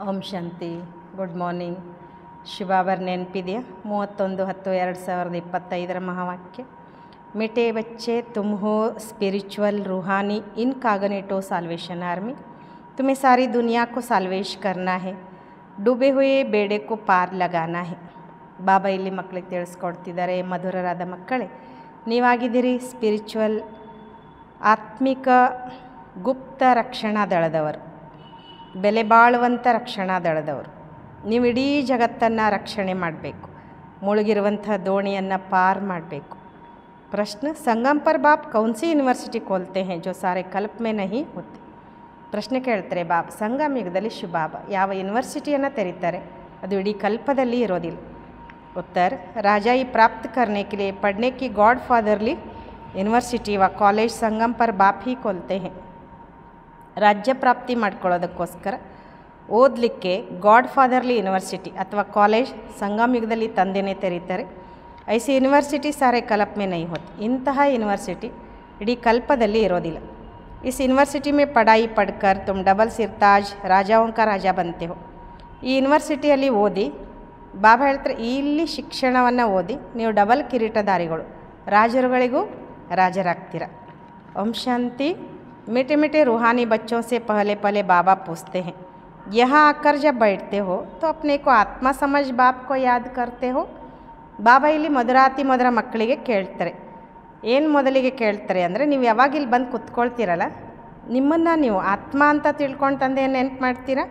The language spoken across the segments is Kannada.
ಓಂ ಶಾಂತಿ. Good morning. ಶಿವಾಬರ್ ನೆನಪಿದೆಯಾ? 31/10/2025 ಮಹಾವಾಕ್ಯ. ಮಿಟೆ ಬಚ್ಚೆ ತುಮ್ ಹೋ स्पिरिचुअल रूहानी इन कागनेटो साल्वेशन आर्मी. तुम्हें सारी दुनिया को साल्वेश करना है, डूबे हुए ಬೇಡೆ को ಪಾರ್ ಲಗಾನಾ है. ಬಾಬಾ ಇಲ್ಲಿ ಮಕ್ಕಳಿಗೆ ತಿಳಿಸ್ಕೊಡ್ತಿದ್ದಾರೆ, ಮಧುರರಾದ ಮಕ್ಕಳೇ, ನೀವಾಗಿದ್ದೀರಿ ಸ್ಪಿರಿಚುವಲ್ ಆತ್ಮಿಕ ಗುಪ್ತ ರಕ್ಷಣಾ ದಳದವರು, ಬೆಲೆ ಬಾಳುವಂಥ ರಕ್ಷಣಾ ದಳದವರು. ನೀವು ಇಡೀ ಜಗತ್ತನ್ನು ರಕ್ಷಣೆ ಮಾಡಬೇಕು, ಮುಳುಗಿರುವಂಥ ದೋಣಿಯನ್ನು ಪಾರ್ ಮಾಡಬೇಕು. ಪ್ರಶ್ನೆ, Sangam per Baap Kaun C university खोलते हैं जो सारे कल्प में नहीं होते. ಪ್ರಶ್ನೆ ಕೇಳ್ತಾರೆ, ಬಾಬ್ ಸಂಗಮ್ ಯುಗದಲ್ಲಿ ಶಿವಬಾಬಾ ಯಾವ ಯೂನಿವರ್ಸಿಟಿಯನ್ನು ತೆರೀತಾರೆ, ಅದು ಇಡೀ ಕಲ್ಪದಲ್ಲಿ ಇರೋದಿಲ್ಲ. उत्तर, राजाई प्राप्त करने के लिए पढ़ने की गॉड फादरली ಯೂನಿವರ್ಸಿಟಿ ವ ಕಾಲೇಜ್ ಸಂಗಮ್ ಪರ್ ಬಾಪ್ ಹಿ खोलते हैं. ರಾಜ್ಯ ಪ್ರಾಪ್ತಿ ಮಾಡ್ಕೊಳ್ಳೋದಕ್ಕೋಸ್ಕರ ಓದಲಿಕ್ಕೆ ಗಾಡ್ ಫಾದರ್ಲಿ ಯೂನಿವರ್ಸಿಟಿ ಅಥವಾ ಕಾಲೇಜ್ ಸಂಗಮ್ ಯುಗದಲ್ಲಿ ತಂದೆನೇ ತೆರೀತಾರೆ. ಐಸಿ ಯೂನಿವರ್ಸಿಟಿ ಸಾರೆ ಕಲ್ಪ್ ಮೇ ನಹೀ ಹೋತಿ. ಇಂತಹ ಯೂನಿವರ್ಸಿಟಿ ಇಡೀ ಕಲ್ಪದಲ್ಲಿ ಇರೋದಿಲ್ಲ. ಇಸ್ ಯೂನಿವರ್ಸಿಟಿ ಮೇ ಪಢಾಯಿ ಪಡ್ಕರ್ ತುಮ್ ಡಬಲ್ ಸಿರ್ತಾಜ್ ರಾಜಾओं का ರಾಜಾ बनते हो. ಈ ಯೂನಿವರ್ಸಿಟಿಯಲ್ಲಿ ಓದಿ, ಬಾಬಾ ಹೇಳ್ತಾರೆ, ಇಲ್ಲಿ ಶಿಕ್ಷಣವನ್ನು ಓದಿ ನೀವು ಡಬಲ್ ಕಿರೀಟಧಾರಿಗಳು, ರಾಜರುಗಳಿಗೂ ರಾಜರಾಗ್ತೀರ. ಓಂ ಶಾಂತಿ. मीठे मीठे रूहानी बच्चों से पहले पहले बाबा पूछते हैं, यहाँ आकर जब बैठते हो तो अपने को आत्मा समझ बाप को याद करते हो. ಬಾಬಾ ಇಲ್ಲಿ ಮಧುರಾತಿ ಮಧುರ ಮಕ್ಕಳಿಗೆ ಕೇಳ್ತಾರೆ. ಏನು ಮೊದಲಿಗೆ ಕೇಳ್ತಾರೆ ಅಂದರೆ, ನೀವು ಯಾವಾಗ ಇಲ್ಲಿ ಬಂದು ಕುತ್ಕೊಳ್ತೀರಲ್ಲ, ನಿಮ್ಮನ್ನು ನೀವು ಆತ್ಮ ಅಂತ ತಿಳ್ಕೊಂಡು ತಂದೆ ನೆನ್ಪು ಮಾಡ್ತೀರಾ.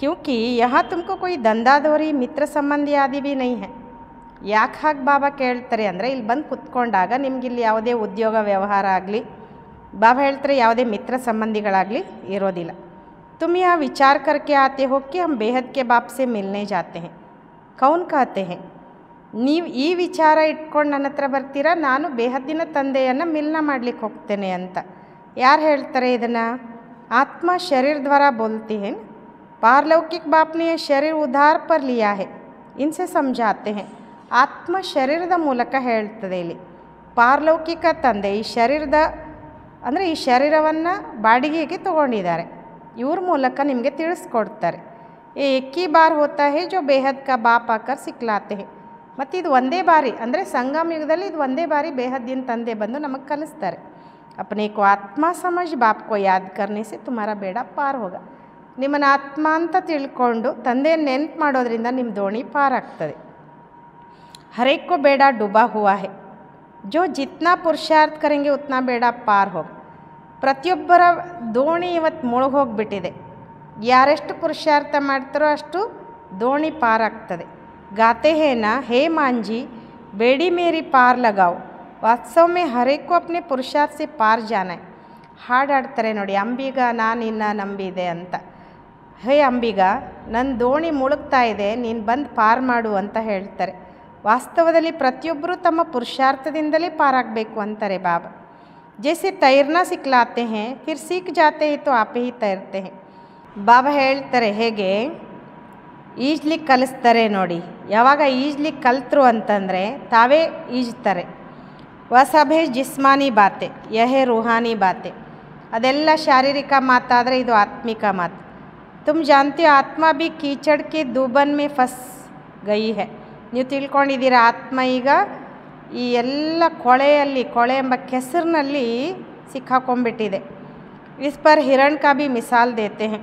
ಕ್ಯೂಂಕಿ ಯಹಾ ತುಮಕೋ ಕೊಯ್ ದಂಧಾದವರಿ ಮಿತ್ರ ಸಂಬಂಧಿ ಆದಿ ಭೀ ನೈ ಹೈ. ಯಾಕೆ ಹಾಗೆ ಬಾಬಾ ಕೇಳ್ತಾರೆ ಅಂದರೆ, ಇಲ್ಲಿ ಬಂದು ಕುತ್ಕೊಂಡಾಗ ನಿಮಗಿಲ್ಲಿ ಯಾವುದೇ ಉದ್ಯೋಗ ವ್ಯವಹಾರ ಆಗಲಿ, ಬಾಬಾ ಹೇಳ್ತಾರೆ ಯಾವುದೇ ಮಿತ್ರ ಸಂಬಂಧಿಗಳಾಗಲಿ ಇರೋದಿಲ್ಲ. तुम यहाँ विचार करके आते हो कि हम बेहद के बाप से मिलने जाते हैं. कौन कहते हैं? ನೀವು ಈ ವಿಚಾರ ಇಟ್ಕೊಂಡು ನನ್ನ ಹತ್ರ ಬರ್ತೀರಾ, ನಾನು ಬೇಹದ್ದಿನ ತಂದೆಯನ್ನು ಮಿಲನ ಮಾಡಲಿಕ್ಕೆ ಹೋಗ್ತೇನೆ ಅಂತ. ಯಾರು ಹೇಳ್ತಾರೆ ಇದನ್ನು? ಆತ್ಮ ಶರೀರ ದ್ವಾರ ಬೋಲ್ತಿ ಹೈ. ಪಾರಲೌಕಿಕ ಬಾಪ್ನೆ ಶರೀರ ಉಧಾರ ಪರ್ ಲಿಯಾ ಹೈ, ಇನ್ಸೆ ಸಮझाते हैं. ಆತ್ಮ ಶರೀರದ ಮೂಲಕ ಹೇಳ್ತದೆ ಇಲ್ಲಿ. ಪಾರಲೌಕಿಕ ತಂದೆ ಈ ಶರೀರದ ಅಂದರೆ ಈ ಶರೀರವನ್ನು ಬಾಡಿಗೆಗೆ ತೊಗೊಂಡಿದ್ದಾರೆ, ಇವ್ರ ಮೂಲಕ ನಿಮಗೆ ತಿಳಿಸ್ಕೊಡ್ತಾರೆ. ಏಕಿ ಬಾರ್ ಹೋತಾ ಹೈ ಜೋ ಬೇಹದ್ ಕಾ ಬಾಪ್ ಆಕರ್ ಸಿಕ್ಲಾತೆ ಹೈ. ಮತ್ತು ಇದು ಒಂದೇ ಬಾರಿ ಅಂದರೆ ಸಂಗಮ ಯುಗದಲ್ಲಿ ಇದು ಒಂದೇ ಬಾರಿ ಬೇಹದ್ದಿನ ತಂದೆ ಬಂದು ನಮಗೆ ಕಲಿಸ್ತಾರೆ. ಅಪನೆ ಕೋ ಆತ್ಮ ಸಮಜ್ ಬಾಪ್ ಕೋ ಯಾದ್ ಕರ್ನೆ ಸೆ ತುಮಾರ ಬೇಡ ಪಾರ್ ಹೋಗ. ನಿಮ್ಮನ್ನು ಆತ್ಮ ಅಂತ ತಿಳ್ಕೊಂಡು ತಂದೆ ನೆನ್ಪು ಮಾಡೋದ್ರಿಂದ ನಿಮ್ಮ ದೋಣಿ ಪಾರಾಗ್ತದೆ. ಹರೇಕ್ ಕೋ ಬೇಡ ಡುಬಾ ಹುವಾ ಹೈ, ಜೋ ಜಿತ್ನಾ ಪುರುಷಾರ್ಥ ಕರೆಂಗೆ ಉತ್ನಾ ಬೇಡ ಪಾರ್ ಹೋಗ. ಪ್ರತಿಯೊಬ್ಬರ ದೋಣಿ ಇವತ್ತು ಮುಳುಗೋಗ್ಬಿಟ್ಟಿದೆ. ಯಾರೆಷ್ಟು ಪುರುಷಾರ್ಥ ಮಾಡ್ತಾರೋ ಅಷ್ಟು ದೋಣಿ ಪಾರಾಗ್ತದೆ. गाते हैं ना, हे मांझी बेड़ी मेरी पार लगाओ. वास्तव में हर एक को अपने पुरुषार्थ से पार जाना है. ಹಾಡು ಹಾಡ್ತಾರೆ ನೋಡಿ, ಅಂಬಿಗ ನಾನು ಇನ್ನ ನಂಬಿದೆ ಅಂತ. ಹೇ ಅಂಬಿಗ, ನನ್ನ ದೋಣಿ ಮುಳುಗ್ತಾ ಇದೆ, ನೀನು ಬಂದು ಪಾರು ಮಾಡು ಅಂತ ಹೇಳ್ತಾರೆ. ವಾಸ್ತವದಲ್ಲಿ ಪ್ರತಿಯೊಬ್ಬರೂ ತಮ್ಮ ಪುರುಷಾರ್ಥದಿಂದಲೇ ಪಾರಾಗಬೇಕು ಅಂತಾರೆ ಬಾಬಾ. ಜೈಸೆ ತೈರ್ನಾ ಸಿಕ್ಲಾತೆ ಹೇ ಫಿರ್ ಸೀಖ್ ಜಾತೆ ಹೇ ತೋ ಆಪೇ ಹಿ ತೈರ್ತೆ ಹೇ. ಬಾಬಾ ಹೇಳ್ತಾರೆ, ಹೇಗೆ ಈಜ್ಲಿಕ್ಕೆ ಕಲಿಸ್ತಾರೆ ನೋಡಿ. ಯಾವಾಗ ಈಜ್ಲಿಕ್ಕೆ ಕಲ್ತರು ಅಂತಂದರೆ ತಾವೇ ಈಜ್ತಾರೆ. ವಸಭೆ ಜಿಸ್ಮಾನಿ ಬಾತೆ ಯಹೇ ರೂಹಾನಿ ಬಾತೆ. ಅದೆಲ್ಲ ಶಾರೀರಿಕ ಮಾತಾದರೆ ಇದು ಆತ್ಮಿಕ ಮಾತು. ತುಮ್ ಜಾನ್ತಿ ಆತ್ಮ ಬಿ ಕೀಚಡ್ಕೆ ದೂಬನ್ ಮೇ ಫಸ್ ಗಯಿ ಹೈ. ನೀವು ತಿಳ್ಕೊಂಡಿದ್ದೀರ, ಆತ್ಮ ಈಗ ಈ ಎಲ್ಲ ಕೊಳೆಯಲ್ಲಿ, ಕೊಳೆ ಎಂಬ ಕೆಸರಿನಲ್ಲಿ ಸಿಕ್ಕಾಕೊಂಡ್ಬಿಟ್ಟಿದೆ. ಇಸ್ ಪರ್ ಹಿರಣ್ ಕಾ ಬಿ ಮಿಸಾಲ್ ದೇತೆ ಹೈ.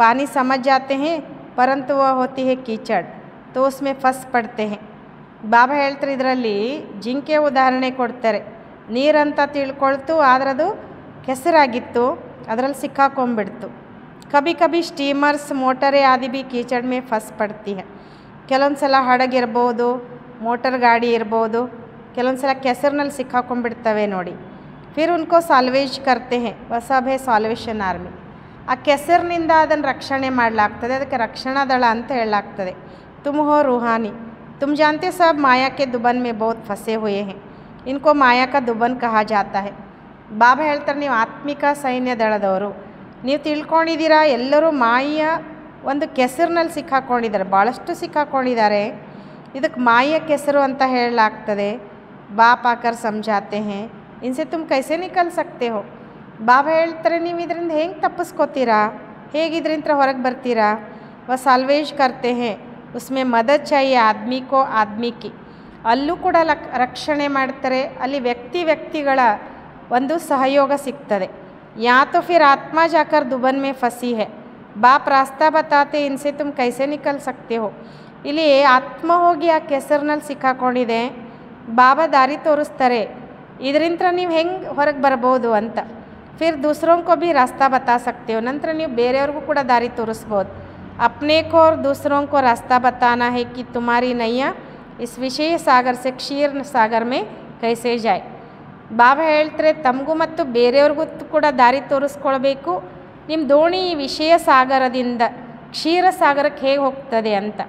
ಪಾನಿ ಸಮಜ್ ಜಾತೆ ಹೈ ಪರಂತು ವಹ ಹೋತಿ ಹೈ ಕೀಚಡ್ ತೋ ಉಸ್ಮೆ ಫಸ್ ಪಡ್ತೆ ಹೈ. ಬಾಬಾ ಹೇಳ್ತಾರೆ, ಇದರಲ್ಲಿ ಜಿಂಕೆ ಉದಾಹರಣೆ ಕೊಡ್ತಾರೆ. ನೀರಂತ ತಿಳ್ಕೊಳ್ತು, ಆದ್ರದು ಕೆಸರಾಗಿತ್ತು, ಅದರಲ್ಲಿ ಸಿಕ್ಕಾಕೊಂಡ್ಬಿಡ್ತು. ಕಭಿ ಕಭಿ ಸ್ಟೀಮರ್ಸ್ ಮೋಟರೇ ಆದಿ ಬಿ ಕೀಚಡ್ ಮೇ ಫಸ್ ಪಡ್ತಿ ಹೈ. ಕೆಲವೊಂದು ಸಲ ಹಡಗಿರ್ಬೋದು, ಮೋಟರ್ ಗಾಡಿ ಇರ್ಬೋದು, ಕೆಲವೊಂದು ಸಲ ಕೆಸರಿನಲ್ಲಿ ಸಿಕ್ಕಾಕೊಂಡ್ಬಿಡ್ತವೆ ನೋಡಿ. ಫಿರ್ ಉನ್ಕೋ ಸಾಲ್ವೇಜ್ ಕರ್ತೆ ಹೈ, ವಸಭೆ ಸಾಲ್ವೇಷನ್ ಆರ್ಮಿ. ಆ ಕೆಸರಿನಿಂದ ಅದನ್ನು ರಕ್ಷಣೆ ಮಾಡಲಾಗ್ತದೆ, ಅದಕ್ಕೆ ರಕ್ಷಣಾ ದಳ ಅಂತ ಹೇಳಲಾಗ್ತದೆ. ತುಮ್ ಹೋ ರೂಹಾನಿ, ತುಮ್ ಜಾನ್ತೆ ಸಬ್ ಮಾಯಾ ಕೆ ದುಬನ್ ಮೇ ಬಹುತ್ ಫಸೆ ಹುಯೇ ಹೈ, ಇನ್ಕೋ ಮಾಯಾ ಕಾ ದುಬನ್ ಕಹಾ ಜಾತಾ ಹೈ. ಬಾಬಾ ಹೇಳ್ತಾರೆ, ನೀವು ಆತ್ಮಿಕ ಸೈನ್ಯ ದಳದವರು, ನೀವು ತಿಳ್ಕೊಂಡಿದ್ದೀರಾ ಎಲ್ಲರೂ ಮಾಯ ಒಂದು ಕೆಸರಿನಲ್ಲಿ ಸಿಕ್ಕಾಕೊಂಡಿದ್ದಾರೆ, ಭಾಳಷ್ಟು ಸಿಕ್ಕಾಕೊಂಡಿದ್ದಾರೆ. ಇದಕ್ಕೆ ಮಾಯ ಕೆಸರು ಅಂತ ಹೇಳಲಾಗ್ತದೆ. ಬಾಪ್ ಆಕರ್ ಸಮझाते हैं, इनसे तुम कैसे निकल सकते हो. ಬಾಬಾ ಹೇಳ್ತಾರೆ, ನೀವು ಇದರಿಂದ ಹೆಂಗೆ ತಪ್ಪಿಸ್ಕೋತೀರಾ, ಹೇಗೆ ಇದರಿಂದ ಹೊರಗೆ ಬರ್ತೀರಾ. वह साल्वेज करते हैं, उसमें मदद चाहिए आदमी को आदमी की. ಅಲ್ಲೂ ಕೂಡ ರಕ್ಷಣೆ ಮಾಡ್ತಾರೆ, ಅಲ್ಲಿ ವ್ಯಕ್ತಿಗಳ ಒಂದು ಸಹಯೋಗ ಸಿಗ್ತದೆ. ಯಾ ತೋ ಫಿರ್ ಆತ್ಮ ಜಾಕರ್ ದುಬನ್ ಮೇ ಫಸಿ ಹೈ, ಬಾಪ್ ರಾಸ್ತಾ ಬತಾತೆ ಇನ್ಸೆ ತುಮ್ ಕೈಸೆ ನಿಕಲ್ ಸಕ್ತೆ ಹೋ. ಇಲ್ಲಿ ಆತ್ಮ ಹೋಗಿ ಆ ಕೆಸರಿನಲ್ಲಿ ಸಿಕ್ಕಾಕೊಂಡಿದೆ, ಬಾಬಾ ದಾರಿ ತೋರಿಸ್ತಾರೆ, ಇದರಿಂದ ನೀವು ಹೆಂಗೆ ಹೊರಗೆ ಬರ್ಬೋದು ಅಂತ. ಫಿರ್ ದೂಸರೋಂಕೋ ಭಿ ರಾಸ್ತಾ ಬತಾ ಸಕ್ತೆ ಹೋ, ನಂತರ ನೀವು ಬೇರೆಯವ್ರಿಗೂ ಕೂಡ ದಾರಿ ತೋರಿಸ್ಬೋದು. ಅಪ್ನೆ ಕೋ और दूसरों को रास्ता बताना है कि तुम्हारी नैया इस विषय सागर से क्षीर सागर में कैसे जाए. ಬಾಬಾ ಹೇಳ್ತಾರೆ ತಮಗೂ ಮತ್ತು ಬೇರೆಯವ್ರಿಗೂ ಕೂಡ ದಾರಿ ತೋರಿಸ್ಕೊಳ್ಬೇಕು, ನಿಮ್ಮ ದೋಣಿ ಈ ವಿಷಯ ಸಾಗರದಿಂದ ಕ್ಷೀರ ಸಾಗರಕ್ಕೆ ಹೇಗೆ ಹೋಗ್ತದೆ ಅಂತ.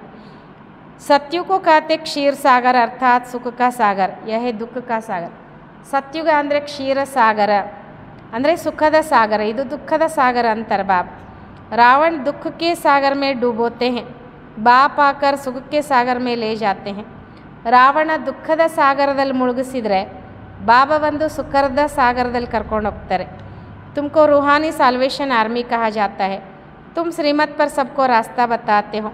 ಸತ್ಯುಗೂ ಕಾತೆ ಕ್ಷೀರ ಸಾಗರ ಅರ್ಥಾತ್ ಸುಖ ಕಾ ಸಾಗರ, ಯಹೇ ದುಃಖ ಕಾ ಸಾಗರ. ಸತ್ಯುಗ ಅಂದರೆ ಕ್ಷೀರ ಸಾಗರ ಅಂದರೆ ಸುಖದ ಸಾಗರ, ಇದು ದುಃಖದ ಸಾಗರ ಅಂತಾರೆ ಬಾಬಾ. रावण दुख के सागर में डूबोते हैं, बाप आकर सुख के सागर में ले जाते हैं. ರಾವಣ ದುಃಖದ ಸಾಗರದಲ್ಲಿ ಮುಳುಗಿಸಿದರೆ ಬಾಬಾ ಬಂದು ಸುಖದ ಸಾಗರದಲ್ಲಿ ಕರ್ಕೊಂಡು ಹೋಗ್ತಾರೆ. ತುಮಕೋ ರೂಹಾನಿ ಸಾಲ್ವೇಷನ್ ಆರ್ಮಿ ಕಹಾ ಜಾತಾ ಹೈ, ತುಮ್ ಶ್ರೀಮತ್ ಪರ್ ಸಬ್ಕೋ ರಾಸ್ತಾ ಬತಾತೆ ಹೋ.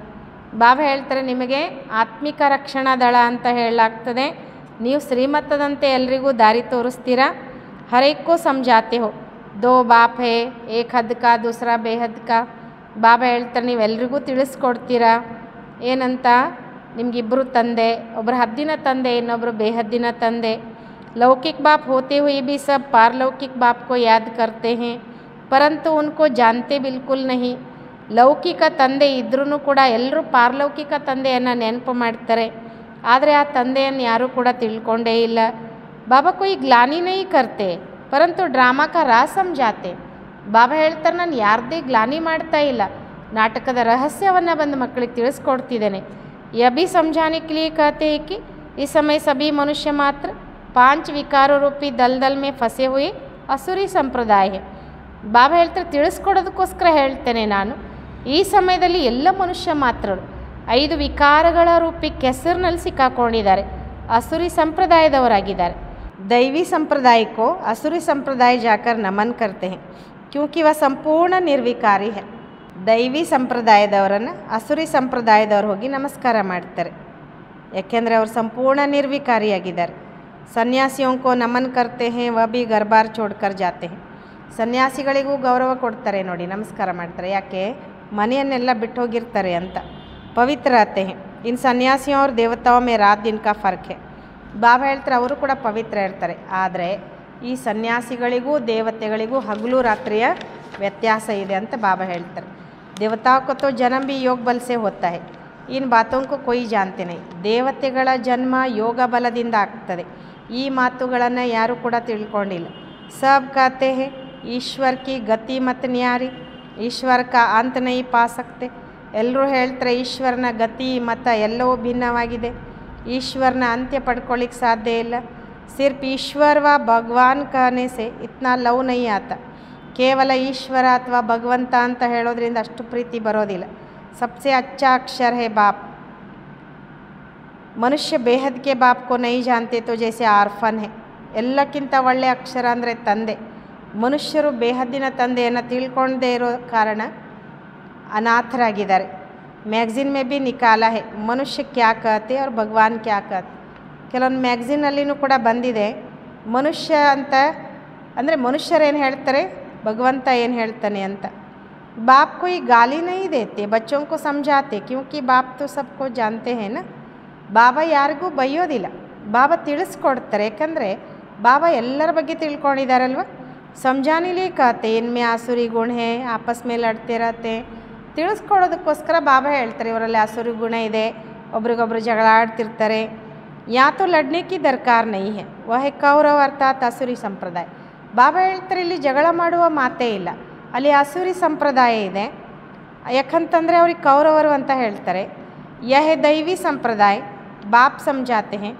ಬಾಬಾ ಹೇಳ್ತಾರೆ ನಿಮಗೆ ಆತ್ಮಿಕ ರಕ್ಷಣಾ ದಳ ಅಂತ ಹೇಳಲಾಗ್ತದೆ, ನೀವು ಶ್ರೀಮತದಂತೆ ಎಲ್ರಿಗೂ ದಾರಿ ತೋರಿಸ್ತೀರಾ. ಹರೇಕ್ಕೋ ಸಮಜಾತೆ ಹೋ, ದೋ ಬಾಪ್ ಹೇ, ಏಕ್ ಹದ್ ಕಾ ದೂಸರಾ ಬೇಹದ್ ಕಾ. ಬಾಬಾ ಹೇಳ್ತಾರೆ ನೀವೆಲ್ರಿಗೂ ತಿಳಿಸ್ಕೊಡ್ತೀರಾ ಏನಂತ, ನಿಮಗಿಬ್ಬರು ತಂದೆ, ಒಬ್ಬರು ಹದ್ದಿನ ತಂದೆ, ಇನ್ನೊಬ್ಬರು ಬೇಹದ್ದಿನ ತಂದೆ. लौकिक बाप होते हुए भी सब पारलौकिक बाप को याद करते हैं, परंतु उनको जानते बिल्कुल नहीं. ಲೌಕಿಕ ತಂದೆ ಇದ್ರೂ ಕೂಡ ಎಲ್ಲರೂ ಪಾರಲೌಕಿಕ ತಂದೆಯನ್ನು ನೆನಪು ಮಾಡ್ತಾರೆ, ಆದರೆ ಆ ತಂದೆಯನ್ನು ಯಾರೂ ಕೂಡ ತಿಳ್ಕೊಂಡೇ ಇಲ್ಲ. ಬಾಬಾ कोई ग्लानी नहीं करते, परंतु ड्रामा का राज समझाते. ಬಾಬಾ ಹೇಳ್ತಾರೆ ನಾನು ಯಾರದೇ ಗ್ಲಾನಿ ಮಾಡ್ತಾ ಇಲ್ಲ, ನಾಟಕದ ರಹಸ್ಯವನ್ನು ಬಂದು ಮಕ್ಕಳಿಗೆ ತಿಳಿಸ್ಕೊಡ್ತಿದ್ದೇನೆ. यह भी समझाने के लिए कहते हैं कि इस समय सभी मनुष्य मात्र 5 ವಿಕಾರೋ ರೂಪಿ ದಲ್ದಲ್ ಮೇ ಫಸೆ ಹುಯೆ ಅಸುರಿ ಸಂಪ್ರದಾಯ ಹೈ. ಬಾಬಾ ಹೇಳ್ತಾರೆ ತಿಳಿಸ್ಕೊಡೋದಕ್ಕೋಸ್ಕರ ಹೇಳ್ತೇನೆ ನಾನು, ಈ ಸಮಯದಲ್ಲಿ ಎಲ್ಲ ಮನುಷ್ಯ ಮಾತ್ರರು 5 ವಿಕಾರಗಳ ರೂಪಿ ಕೆಸರಿನಲ್ಲಿ ಸಿಕ್ಕಾಕೊಂಡಿದ್ದಾರೆ, ಅಸುರಿ ಸಂಪ್ರದಾಯದವರಾಗಿದ್ದಾರೆ. दैवी संप्रदाय को असुरी संप्रदाय जाकर नमन करते हैं, क्योंकि वह संपूर्ण निर्विकारी है. ದೈವಿ ಸಂಪ್ರದಾಯದವರನ್ನು ಅಸುರಿ ಸಂಪ್ರದಾಯದವ್ರು ಹೋಗಿ ನಮಸ್ಕಾರ ಮಾಡ್ತಾರೆ, ಯಾಕೆಂದರೆ ಅವರು ಸಂಪೂರ್ಣ ನಿರ್ವಿಕಾರಿಯಾಗಿದ್ದಾರೆ. ಸನ್ಯಾಸಿयों को नमन करते हैं, वह भी घर बार छोड़कर जाते हैं. ಸನ್ಯಾಸಿಗಳಿಗೂ ಗೌರವ ಕೊಡ್ತಾರೆ ನೋಡಿ, ನಮಸ್ಕಾರ ಮಾಡ್ತಾರೆ, ಯಾಕೆ ಮನೆಯನ್ನೆಲ್ಲ ಬಿಟ್ಟು ಹೋಗಿರ್ತಾರೆ ಅಂತ. ಪವಿತ್ರ रहते हैं. इन सन्यासियों और देवताओं में रात दिन का फ़र्क है. ಬಾಬಾ ಹೇಳ್ತಾರೆ ಅವರು ಕೂಡ ಪವಿತ್ರ ಇರ್ತಾರೆ, ಆದರೆ ಈ ಸನ್ಯಾಸಿಗಳಿಗೂ ದೇವತೆಗಳಿಗೂ ಹಗಲು ರಾತ್ರಿಯ ವ್ಯತ್ಯಾಸ ಇದೆ ಅಂತ ಬಾಬಾ ಹೇಳ್ತಾರೆ. ದೇವತಾओं को तो जन्म भी योग बल से होता है, इन बातों को कोई जानते नहीं. ದೇವತೆಗಳ ಜನ್ಮ ಯೋಗ ಬಲದಿಂದ ಆಗ್ತದೆ, ಈ ಮಾತುಗಳನ್ನು ಯಾರೂ ಕೂಡ ತಿಳ್ಕೊಂಡಿಲ್ಲ. सब कहते हैं ईश्वर की गति मत न्यारी, ईश्वर का अंत नहीं पा सकते. ಎಲ್ಲರೂ ಹೇಳ್ತಾರೆ ಈಶ್ವರನ ಗತಿ ಮತ ಎಲ್ಲವೂ ಭಿನ್ನವಾಗಿದೆ, ಈಶ್ವರನ ಅಂತ್ಯ ಪಡ್ಕೊಳ್ಳಿಕ್ಕೆ ಸಾಧ್ಯ ಇಲ್ಲ. ಸಿರ್ಫ್ ಈಶ್ವರ ವ ಭಗವಾನ್ कहने से इतना लव नहीं आता. ಕೇವಲ ಈಶ್ವರ ಅಥವಾ ಭಗವಂತ ಅಂತ ಹೇಳೋದ್ರಿಂದ ಅಷ್ಟು ಪ್ರೀತಿ ಬರೋದಿಲ್ಲ. सबसे अच्छा अक्षर है बाप. ಮನುಷ್ಯ ಬೇಹದ್ ಕೆ ಬಾಪ್ ಕೋ ನೈ ಜಾನ್ತೆ ತೋ ಜೈಸೆ ಆರ್ಫನ್ ಹೇ. ಎಲ್ಲಕ್ಕಿಂತ ಒಳ್ಳೆಯ ಅಕ್ಷರ ಅಂದರೆ ತಂದೆ. ಮನುಷ್ಯರು ಬೇಹದ್ದಿನ ತಂದೆಯನ್ನು ತಿಳ್ಕೊಳ್ಳದೇ ಇರೋ ಕಾರಣ ಅನಾಥರಾಗಿದ್ದಾರೆ. ಮ್ಯಾಗ್ಝಿನ್ ಮೇ ಬಿ ನಿಕಾಲ ಹೇ, ಮನುಷ್ಯ ಕ್ಯಾ ಕಹತೆ और ಭಗವಾನ್ ಕ್ಯಾ ಕಹತೆ. ಕೆಲವೊಂದು ಮ್ಯಾಗ್ಝಿನಲ್ಲಿನೂ ಕೂಡ ಬಂದಿದೆ, ಮನುಷ್ಯ ಅಂತ ಅಂದರೆ ಮನುಷ್ಯರೇನು ಹೇಳ್ತಾರೆ, ಭಗವಂತ ಏನು ಹೇಳ್ತಾನೆ ಅಂತ. बाप कोई गाली नहीं देते, बच्चों को समझाते, क्योंकि बाप तो सबको जानते हैं ना. ಬಾಬಾ ಯಾರಿಗೂ ಬೈಯೋದಿಲ್ಲ, ಬಾಬಾ ತಿಳಿಸ್ಕೊಡ್ತಾರೆ, ಯಾಕಂದರೆ ಬಾಬಾ ಎಲ್ಲರ ಬಗ್ಗೆ ತಿಳ್ಕೊಂಡಿದ್ದಾರಲ್ವ. ಸಮಜಾನಿಲಿ ಕತೆ ಇನ್ಮೆ ಆಸುರಿ ಗುಣ ಹೇ, ಆಪಸ್ ಮೇಲೆ ಲಡ್ತೆ ಇರತ್ತೆ, ತಿಳಿಸ್ಕೊಡೋದಕ್ಕೋಸ್ಕರ ಬಾಬಾ ಹೇಳ್ತಾರೆ ಇವರಲ್ಲಿ ಆಸುರಿ ಗುಣ ಇದೆ, ಒಬ್ರಿಗೊಬ್ರು ಜಗಳ ಆಡ್ತಿರ್ತಾರೆ. ಯಾ ತೋ ಲಡ್ನೆ ಕಿ ದರ್ಕಾರ ನೈ ಹೇ, ವಹ ಕೌರವ ಅರ್ಥಾತ್ ಅಸುರಿ ಸಂಪ್ರದಾಯ. ಬಾಬಾ ಹೇಳ್ತಾರೆ ಇಲ್ಲಿ ಜಗಳ ಮಾಡುವ ಮಾತೇ ಇಲ್ಲ, ಅಲ್ಲಿ ಅಸುರಿ ಸಂಪ್ರದಾಯ ಇದೆ. ಯಾಕಂತಂದರೆ ಅವ್ರಿಗೆ ಕೌರವರು ಅಂತ ಹೇಳ್ತಾರೆ. यह है दैवी संप्रदाय. बाप समझाते हैं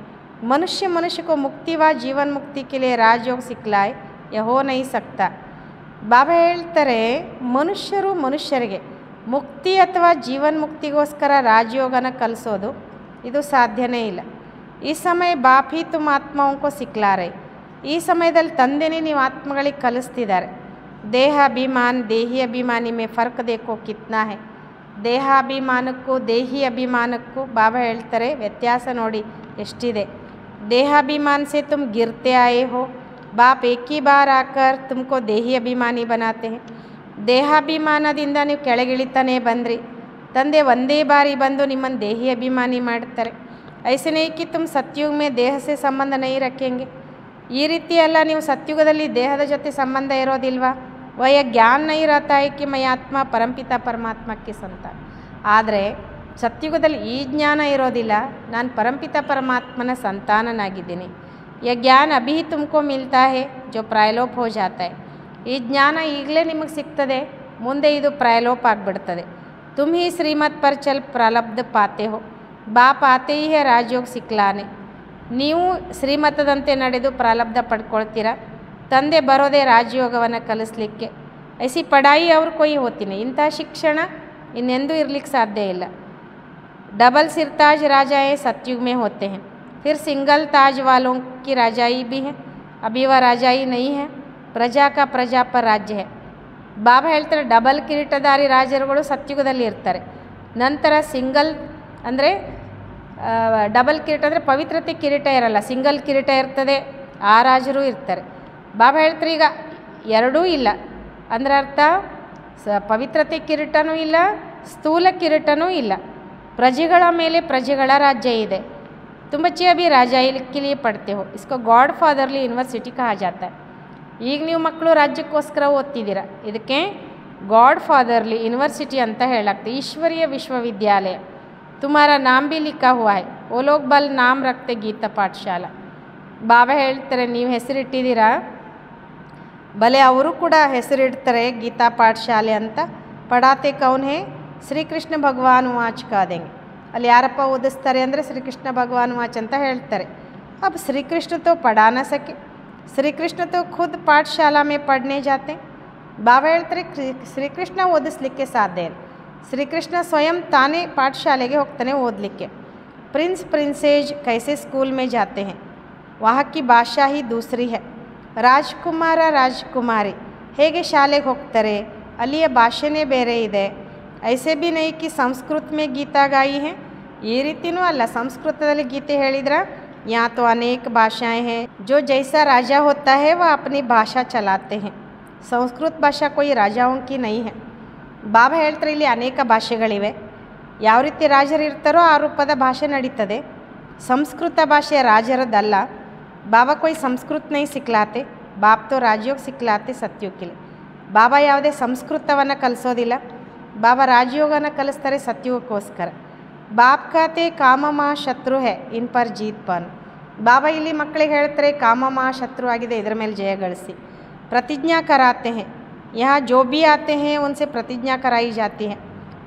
मनुष्य को मुक्ति व जीवन मुक्ति के लिए राजयोग सिखलाए, यह हो नहीं सकता. ಬಾಬಾ ಹೇಳ್ತಾರೆ ಮನುಷ್ಯರು ಮನುಷ್ಯರಿಗೆ ಮುಕ್ತಿ ಅಥವಾ ಜೀವನ್ ಮುಕ್ತಿಗೋಸ್ಕರ ರಾಜಯೋಗನ ಕಲಿಸೋದು ಇದು ಸಾಧ್ಯನೇ ಇಲ್ಲ. ಈ ಸಮಯ ಬಾಪ್ ಹಿ ತುಮ್ ಆತ್ಮಾओं को सिखला रहे. ಈ ಸಮಯದಲ್ಲಿ ತಂದೆನೇ ನೀವು ಆತ್ಮಗಳಿಗೆ ಕಲಿಸ್ತಿದ್ದಾರೆ. ದೇಹ ಅಭಿಮಾನ್ ದೇಹಿ ಅಭಿಮಾನಿ ಮೇ ಫರ್ಕ್ ದೇಖೋ ಕಿತ್ನಾ ಹೈ. ದೇಹಾಭಿಮಾನಕ್ಕೂ ದೇಹಿ ಅಭಿಮಾನಕ್ಕೂ ಬಾಬಾ ಹೇಳ್ತಾರೆ ವ್ಯತ್ಯಾಸ ನೋಡಿ ಎಷ್ಟಿದೆ. देहाभिमान से तुम गिरते आए हो, बाप एक ही बार आकर तुमको देही अभिमानी बनाते हैं. ದೇಹಾಭಿಮಾನದಿಂದ ನೀವು ಕೆಳಗಿಳಿತಾನೆ ಬಂದ್ರಿ, ತಂದೆ ಒಂದೇ ಬಾರಿ ಬಂದು ನಿಮ್ಮನ್ನು ದೇಹಿ ಅಭಿಮಾನಿ ಮಾಡ್ತಾರೆ. ऐसे नहीं कि तुम सत्युग में देह से संबंध नहीं रखेंगे. ಈ ರೀತಿ ಅಲ್ಲ, ನೀವು ಸತ್ಯುಗದಲ್ಲಿ ದೇಹದ ಜೊತೆ ಸಂಬಂಧ ಇರೋದಿಲ್ವಾ. वह ज्ञान नहीं रहता है कि मैं आत्मा परमपिता परमात्मा की संतान. ಆದರೆ ಸತ್ಯುಗದಲ್ಲಿ ಈ ಜ್ಞಾನ ಇರೋದಿಲ್ಲ, ನಾನು ಪರಂಪಿತ ಪರಮಾತ್ಮನ ಸಂತಾನನಾಗಿದ್ದೀನಿ. ಯ ಜ್ಞಾನ ಅಭಿ ತುಮಕೋ ಮಿಲ್ತಾ ಹೇ ಜೋ ಪ್ರಾಯಲೋಪ್ ಹೋ ಜಾತಾ ಹೈ. ಈ ಜ್ಞಾನ ಈಗಲೇ ನಿಮಗೆ ಸಿಗ್ತದೆ, ಮುಂದೆ ಇದು ಪ್ರಾಯಲೋಪ್ ಆಗಿಬಿಡ್ತದೆ. ತುಮ್ ಹಿ ಶ್ರೀಮತ್ ಪರ್ ಚಲ್ ಪ್ರಲಬ್ಧ ಪಾತೆ ಹೋ, ಬಾಪ್ ಆತೆ ಹಿ ಹೇ ರಾಜಯೋಗ ಸಿಕ್ಲಾನೆ. ನೀವು ಶ್ರೀಮತದಂತೆ ನಡೆದು ಪ್ರಾಲಬ್ಧ ಪಡ್ಕೊಳ್ತೀರಾ, ತಂದೆ ಬರೋದೇ ರಾಜಯೋಗವನ್ನು ಕಲಿಸ್ಲಿಕ್ಕೆ. ಐಸಿ ಪಡಾಯಿ ಅವ್ರು ಕೊಯ್ ಹೋಗ್ತೀನಿ, ಇಂಥ ಶಿಕ್ಷಣ ಇನ್ನೆಂದೂ ಇರಲಿಕ್ಕೆ ಸಾಧ್ಯ ಇಲ್ಲ. डबल सिरताज राजाएँ सतयुग में होते हैं, फिर सिंगल ताज वालों की राजाई भी है. अभी वह राजाई नहीं है, प्रजा का प्रजा पर राज्य है. ಬಾಬಾ ಹೇಳ್ತಾರೆ ಡಬಲ್ ಕಿರೀಟಧಾರಿ ರಾಜರುಗಳು ಸತ್ಯುಗದಲ್ಲಿ ಇರ್ತಾರೆ. ನಂತರ ಸಿಂಗಲ್ ಅಂದರೆ ಡಬಲ್ ಕಿರೀಟ ಅಂದರೆ ಪವಿತ್ರತೆ ಕಿರೀಟ ಇರಲ್ಲ, ಸಿಂಗಲ್ ಕಿರೀಟ ಇರ್ತದೆ, ಆ ರಾಜರು ಇರ್ತಾರೆ. ಬಾಬಾ ಹೇಳ್ತಾರೆ ಈಗ ಎರಡೂ ಇಲ್ಲ ಅಂದರೆ ಅರ್ಥ ಪವಿತ್ರತೆ ಕಿರೀಟನೂ ಇಲ್ಲ, ಸ್ಥೂಲ ಕಿರೀಟನೂ ಇಲ್ಲ. प्रजेಗಳ ಮೇಲೆ ಪ್ರಜೆಗಳ ರಾಜ್ಯ ಇದೆ. तुम बच्चे अभी राजाई के लिए पढ़ते हो, इसको गॉड फादरली यूनिवर्सिटी कहा जाता है. ಈಗ ನೀವು ಮಕ್ಕಳು ರಾಜ್ಯಕ್ಕೋಸ್ಕರ ಓದ್ತಿದ್ದೀರಾ, ಇದಕ್ಕೆ गॉड फादरली यूनिवर्सिटी ಅಂತ ಹೇಳಲಾಗ್ತದೆ. ईश्वरीय विश्वविद्यालय. तुम्हारा नाम भी लिखा हुआ है, वो लोग बल नाम रखते गीता पाठशाला. ಬಾಬಾ ಹೇಳ್ತಾರೆ ನೀವು ಹೆಸರಿಟ್ಟಿದ್ದೀರಾ, ಬಲೆ ಅವರು ಕೂಡ ಹೆಸರಿಡ್ತಾರೆ ಗೀತಾ ಪಾಠಶಾಲೆ ಅಂತ. ಪಡಾತೆ ಕೌನ್ ಹೇ, ಶ್ರೀಕೃಷ್ಣ ಭಗವಾನ್ ವಾಚ್ ಕಾದೆಂಗೆ. ಅಲ್ಲಿ ಯಾರಪ್ಪ ಓದಿಸ್ತಾರೆ ಅಂದರೆ ಶ್ರೀಕೃಷ್ಣ ಭಗವಾನ್ ವಾಚ್ ಅಂತ ಹೇಳ್ತಾರೆ. अब श्री कृष्ण तो पढ़ा न सके, श्री कृष्ण तो खुद पाठशाला में पढ़ने जाते. ಬಾಬಾ ಹೇಳ್ತಾರೆ ಶ್ರೀಕೃಷ್ಣ ಓದಿಸ್ಲಿಕ್ಕೆ ಸಾಧ್ಯ ಇಲ್ಲ, ಶ್ರೀಕೃಷ್ಣ ಸ್ವಯಂ ತಾನೇ ಪಾಠಶಾಲೆಗೆ ಹೋಗ್ತಾನೆ ಓದಲಿಕ್ಕೆ. प्रिंस प्रिंसेज कैसे स्कूल में जाते हैं, वहाँ की भाषा ही दूसरी है. ರಾಜ್ಕುಮಾರ ರಾಜ್ಕುಮಾರಿ ಹೇಗೆ ಶಾಲೆಗೆ ಹೋಗ್ತಾರೆ, ಅಲ್ಲಿಯ ಭಾಷೆನೇ ಬೇರೆ ಇದೆ. ऐसे भी नहीं कि संस्कृत में गीता गाई है, ಈ ರೀತಿನೂ ಅಲ್ಲ ಸಂಸ್ಕೃತದಲ್ಲಿ ಗೀತೆ ಹೇಳಿದ್ರ. यहाँ तो अनेक भाषाएं हैं, जो जैसा राजा होता है वह अपनी भाषा चलाते हैं. संस्कृत भाषा कोई राजाओं की नहीं है. ಬಾಬಾ ಹೇಳ್ತಾರೆ ಇಲ್ಲಿ ಅನೇಕ ಭಾಷೆಗಳಿವೆ, ಯಾವ ರೀತಿ ರಾಜರು ಇರ್ತಾರೋ ಆ ರೂಪದ ಭಾಷೆ ನಡೀತದೆ. ಸಂಸ್ಕೃತ ಭಾಷೆ ರಾಜರದಲ್ಲ. ಬಾಬಾ कोई संस्कृत नहीं सिखलाते, बाप तो राजयोग सिखलाते सत्युग के लिए. ಬಾಬಾ ಯಾವುದೇ ಸಂಸ್ಕೃತವನ್ನು ಕಲಿಸೋದಿಲ್ಲ, ಬಾಬಾ ರಾಜಯೋಗನ ಕಲಿಸ್ತಾರೆ ಸತ್ಯುಗಕ್ಕೋಸ್ಕರ. ಬಾಪ್ ಖಾತೆ ಕಾಮಮ ಶತ್ರು ಹೇ ಇನ್ ಪರ್ ಜೀತ್ ಪಾನ್. ಬಾಬಾ ಇಲ್ಲಿ ಮಕ್ಕಳಿಗೆ ಹೇಳ್ತಾರೆ ಕಾಮಮ ಶತ್ರು ಆಗಿದೆ, ಇದರ ಮೇಲೆ ಜಯ ಗಳಿಸಿ. प्रतिज्ञा कराते हैं, यहाँ जो भी आते हैं उनसे प्रतिज्ञा कराई जाती है.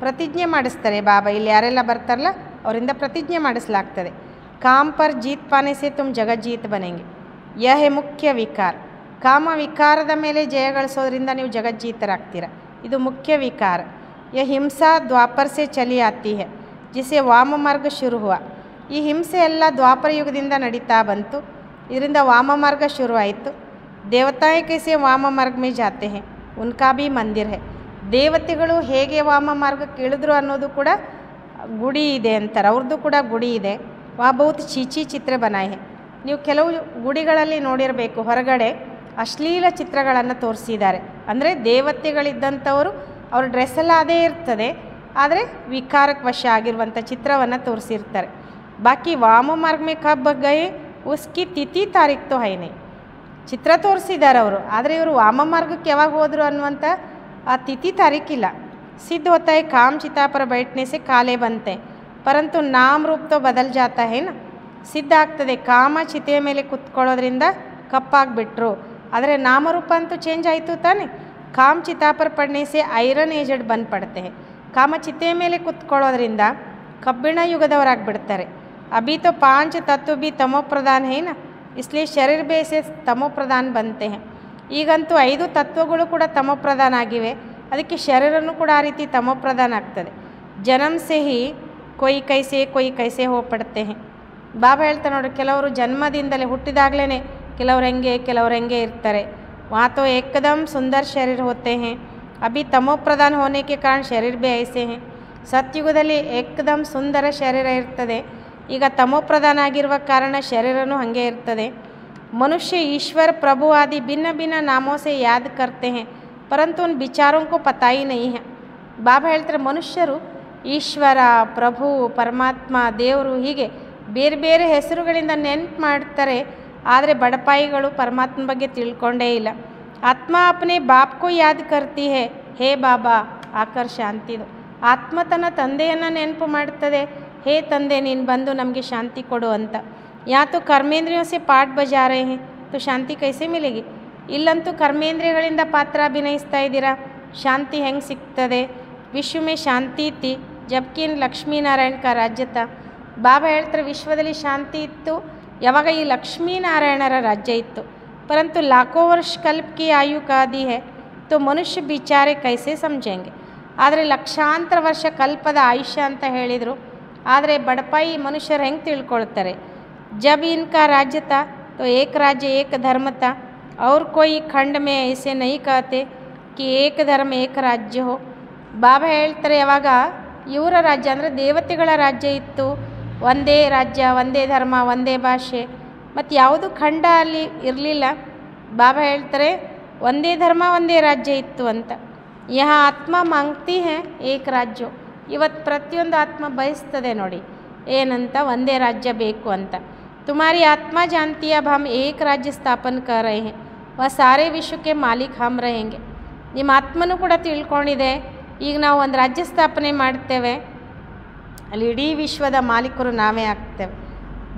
ಪ್ರತಿಜ್ಞೆ ಮಾಡಿಸ್ತಾರೆ ಬಾಬಾ. ಇಲ್ಲಿ ಯಾರೆಲ್ಲ ಬರ್ತಾರಲ್ಲ ಅವರಿಂದ ಪ್ರತಿಜ್ಞೆ ಮಾಡಿಸಲಾಗ್ತದೆ. ಕಾಮ್ ಪರ್ ಜೀತ್ ಪಾನೆ ಸೆ ತುಮ್ ಜಗಜ್ಜೀತ್ ಬನೆಂಗೆ. ಯಹ ಹೇ ಮುಖ್ಯ ವಿಕಾರ. ಕಾಮ ವಿಕಾರದ ಮೇಲೆ ಜಯ ಗಳಿಸೋದ್ರಿಂದ ನೀವು ಜಗಜ್ಜೀತರಾಗ್ತೀರ, ಇದು ಮುಖ್ಯ ವಿಕಾರ. यह हिंसा द्वापर से चली आती है, जिसे वाम मार्ग शुरू हुआ. ಈ ಹಿಂಸೆ ಎಲ್ಲ ದ್ವಾಪರ ಯುಗದಿಂದ ನಡೀತಾ ಬಂತು, ಇದರಿಂದ ವಾಮ ಮಾರ್ಗ ಶುರುವಾಯಿತು. ದೇವತಾಯೇ ಕೈಸೆ ವಾಮ ಮಾರ್ಗ ಮೇ ಜಾತೆ ಹೇ, ಉನ್ಕಾ ಭೀ ಮಂದಿರ ಹೇ. ದೇವತೆಗಳು ಹೇಗೆ ವಾಮ ಮಾರ್ಗಕ್ಕೆ ಇಳಿದ್ರು ಅನ್ನೋದು ಕೂಡ ಗುಡಿ ಇದೆ ಅಂತಾರೆ, ಅವ್ರದ್ದು ಕೂಡ ಗುಡಿ ಇದೆ. ವಾ ಬಹುತ್ ಚೀಚಿ ಚಿತ್ರ ಬನಾಯ್ ಹೇ. ನೀವು ಕೆಲವು ಗುಡಿಗಳಲ್ಲಿ ನೋಡಿರಬೇಕು, ಹೊರಗಡೆ ಅಶ್ಲೀಲ ಚಿತ್ರಗಳನ್ನು ತೋರಿಸಿದ್ದಾರೆ. ಅಂದರೆ ದೇವತೆಗಳಿದ್ದಂಥವರು ಅವ್ರ ಡ್ರೆಸ್ಸೆಲ್ಲ ಅದೇ ಇರ್ತದೆ, ಆದರೆ ವಿಕಾರಕ್ಕೆ ವಶ ಆಗಿರುವಂಥ ಚಿತ್ರವನ್ನು ತೋರಿಸಿರ್ತಾರೆ. ಬಾಕಿ ವಾಮ ಮಾರ್ಗ ಮೇ ಕಬ್ ಗಯೆ ಉಸ್ಕಿ ತಿಥಿ ತಾರೀಖ್ ತೋ ಹೈನೆ. ಚಿತ್ರ ತೋರಿಸಿದ್ದಾರೆ ಅವರು, ಆದರೆ ಇವರು ವಾಮ ಮಾರ್ಗಕ್ಕೆ ಯಾವಾಗ ಹೋದರು ಅನ್ನುವಂಥ ಆ ತಿಥಿ ತಾರೀಖಿಲ್ಲ. ಸಿದ್ಧ ಹೋತಾ ಹೈ ಕಾಮ್ ಚಿತಾ ಪರ ಬೈಠನೆ ಸೆ ಕಾಲೇ ಬಂತೆ, ಪರಂತು ನಾಮ್ ರೂಪ ತೋ ಬದಲ್ ಜಾತಾ ಹೇ ನಾ. ಸಿದ್ಧ ಆಗ್ತದೆ, ಕಾಮ ಚಿತೆಯ ಮೇಲೆ ಕುತ್ಕೊಳ್ಳೋದ್ರಿಂದ ಕಪ್ಪಾಗಿಬಿಟ್ರು, ಆದರೆ ನಾಮರೂಪ ಅಂತೂ ಚೇಂಜ್ ಆಯಿತು ತಾನೆ. ಕಾಮ್ ಚಿತಾ ಪರ ಪಡ್ನೆ ಸೆ ಐರನ್ ಏಜೆಡ್ ಬಂದು ಪಡ್ತೆ. ಕಾಮ ಚಿತೆಯ ಮೇಲೆ ಕುತ್ಕೊಳ್ಳೋದ್ರಿಂದ ಕಬ್ಬಿಣ ಯುಗದವರಾಗಿಬಿಡ್ತಾರೆ. ಅಭಿ ತೋ 5 ತತ್ವ ಭಿ ತಮೋ ಪ್ರಧಾನ್ ಹೇ ನಾ, ಇಸ್ಲಿಯೇ ಶರೀರ ಬೇಸೆ ತಮೋ ಪ್ರಧಾನ್ ಬಂತೆ ಹೇ. ಈಗಂತೂ 5 ತತ್ವಗಳು ಕೂಡ ತಮೋ ಪ್ರಧಾನ ಆಗಿವೆ, ಅದಕ್ಕೆ ಶರೀರನೂ ಕೂಡ ಆ ರೀತಿ ತಮೋ ಪ್ರಧಾನ ಆಗ್ತದೆ. ಜನ್ಮ ಸೆ ಹಿ ಕೊಯ್ ಕೈಸೆ ಹೋ ಪಡ್ತೆ ಹೇ. ಬಾಬಾ ಹೇಳ್ತಾರೆ ನೋಡ್ರಿ, ಕೆಲವರು ಜನ್ಮದಿಂದಲೇ ಹುಟ್ಟಿದಾಗಲೇ ಕೆಲವ್ರು ಹೆಂಗೆ ಇರ್ತಾರೆ. वहाँ तो एकदम सुंदर शरीर होते हैं, अभी तमो प्रधान होने के कारण शरीर भी ऐसे हैं. ಸತ್ಯುಗದಲ್ಲಿ ಏಕದಮ್ ಸುಂದರ ಶರೀರ ಇರ್ತದೆ. ಈಗ ತಮೋಪ್ರಧಾನ ಆಗಿರುವ ಕಾರಣ ಶರೀರನೂ ಹಾಗೆ ಇರ್ತದೆ. मनुष्य ईश्वर प्रभु आदि भिन्न भिन्न नामों से याद करते हैं परंतु उन विचारों को पता ही नहीं है. ಬಾಬಾ ಹೇಳ್ತಾರೆ ಮನುಷ್ಯರು ಈಶ್ವರ, ಪ್ರಭು, ಪರಮಾತ್ಮ, ದೇವರು ಹೀಗೆ ಬೇರೆ ಬೇರೆ ಹೆಸರುಗಳಿಂದ ನೆನಪು ಮಾಡ್ತಾರೆ. ಆದರೆ ಬಡಪಾಯಿಗಳು ಪರಮಾತ್ಮನ ಬಗ್ಗೆ ತಿಳ್ಕೊಂಡೇ ಇಲ್ಲ. ಆತ್ಮ ಅಪ್ನೆ ಬಾಪ್ ಕೋ ಯಾದ್ ಕರ್ತಿ ಹೇ, ಹೇ ಬಾಬಾ ಆಕರ್ ಶಾಂತಿದು. ಆತ್ಮ ತನ್ನ ತಂದೆಯನ್ನು ನೆನಪು ಮಾಡ್ತದೆ, ಹೇ ತಂದೆ ನೀನು ಬಂದು ನಮಗೆ ಶಾಂತಿ ಕೊಡು ಅಂತ. ಯಾ ತೋ ಕರ್ಮೇಂದ್ರಿಯೋ ಸೆ ಪಾಠ ಬಜಾ ರಹೆ ಹೇ ತೋ ಶಾಂತಿ ಕೈಸೆ ಮಿಲೆಗಿ. ಇಲ್ಲಂತೂ ಕರ್ಮೇಂದ್ರಿಯಗಳಿಂದ ಪಾತ್ರ ಅಭಿನಯಿಸ್ತಾ ಇದ್ದೀರಾ, ಶಾಂತಿ ಹೆಂಗೆ ಸಿಗ್ತದೆ. ವಿಶ್ವ ಮೇ ಶಾಂತಿ ಇತ್ತಿ ಜಬ್ಕಿ ಇನ್ ಲಕ್ಷ್ಮೀನಾರಾಯಣ ಕಾ ರಾಜ್ಯ ತಾ. ಬಾಬಾ ಹೇಳ್ತಾರೆ ವಿಶ್ವದಲ್ಲಿ ಶಾಂತಿ ಇತ್ತು ಯಾವಾಗ ಈ ಲಕ್ಷ್ಮೀನಾರಾಯಣರ ರಾಜ್ಯ ಇತ್ತು. ಪರಂತು ಲಾಖೋ ವರ್ಷ ಕಲ್ಪ ಕಿ ಆಯು ಕಾದಿ ಹೇ ತೋ ಮನುಷ್ಯ ಬಿಚಾರೆ ಕೈಸೆ ಸಮझेंगे. ಆದರೆ ಲಕ್ಷಾಂತರ ವರ್ಷ ಕಲ್ಪದ ಆಯುಷ್ಯ ಅಂತ ಹೇಳಿದರು. ಆದರೆ ಬಡಪಾಯಿ ಮನುಷ್ಯರು ಹೆಂಗೆ ತಿಳ್ಕೊಳ್ತಾರೆ. जब इनका राज्य था तो एक राज्य एक धर्म था और कोई खंड में ऐसे नहीं कहते कि एक धर्म एक राज्य हो. ಬಾಬಾ ಹೇಳ್ತಾರೆ ಯಾವಾಗ ಇವರ ರಾಜ್ಯ ಅಂದರೆ ದೇವತೆಗಳ ರಾಜ್ಯ ಇತ್ತು, ಒಂದೇ ರಾಜ್ಯ, ಒಂದೇ ಧರ್ಮ, ಒಂದೇ ಭಾಷೆ, ಮತ್ತು ಯಾವುದು ಖಂಡ ಅಲ್ಲಿ ಇರಲಿಲ್ಲ. ಬಾಬಾ ಹೇಳ್ತಾರೆ ಒಂದೇ ಧರ್ಮ ಒಂದೇ ರಾಜ್ಯ ಇತ್ತು ಅಂತ. ಯಹ ಆತ್ಮ ಮಾಂಗ್ತಿ ಹೇ ಏಕ ರಾಜ್ಯ. ಇವತ್ತು ಪ್ರತಿಯೊಂದು ಆತ್ಮ ಬಯಸ್ತದೆ ನೋಡಿ ಏನಂತ, ಒಂದೇ ರಾಜ್ಯ ಬೇಕು ಅಂತ. तुम्हारी आत्मा जानती है अब हम एक राज्य स्थापन कर रहे हैं, वह सारे विश्व के मालिक हम रहेंगे. ನಿಮ್ಮ ಆತ್ಮನೂ ಕೂಡ ತಿಳ್ಕೊಂಡಿದೆ, ಈಗ ನಾವು ಒಂದು ರಾಜ್ಯ ಸ್ಥಾಪನೆ ಮಾಡ್ತೇವೆ, ಅಲ್ಲಿ ಇಡೀ ವಿಶ್ವದ ಮಾಲೀಕರು ನಾವೇ ಆಗ್ತೇವೆ.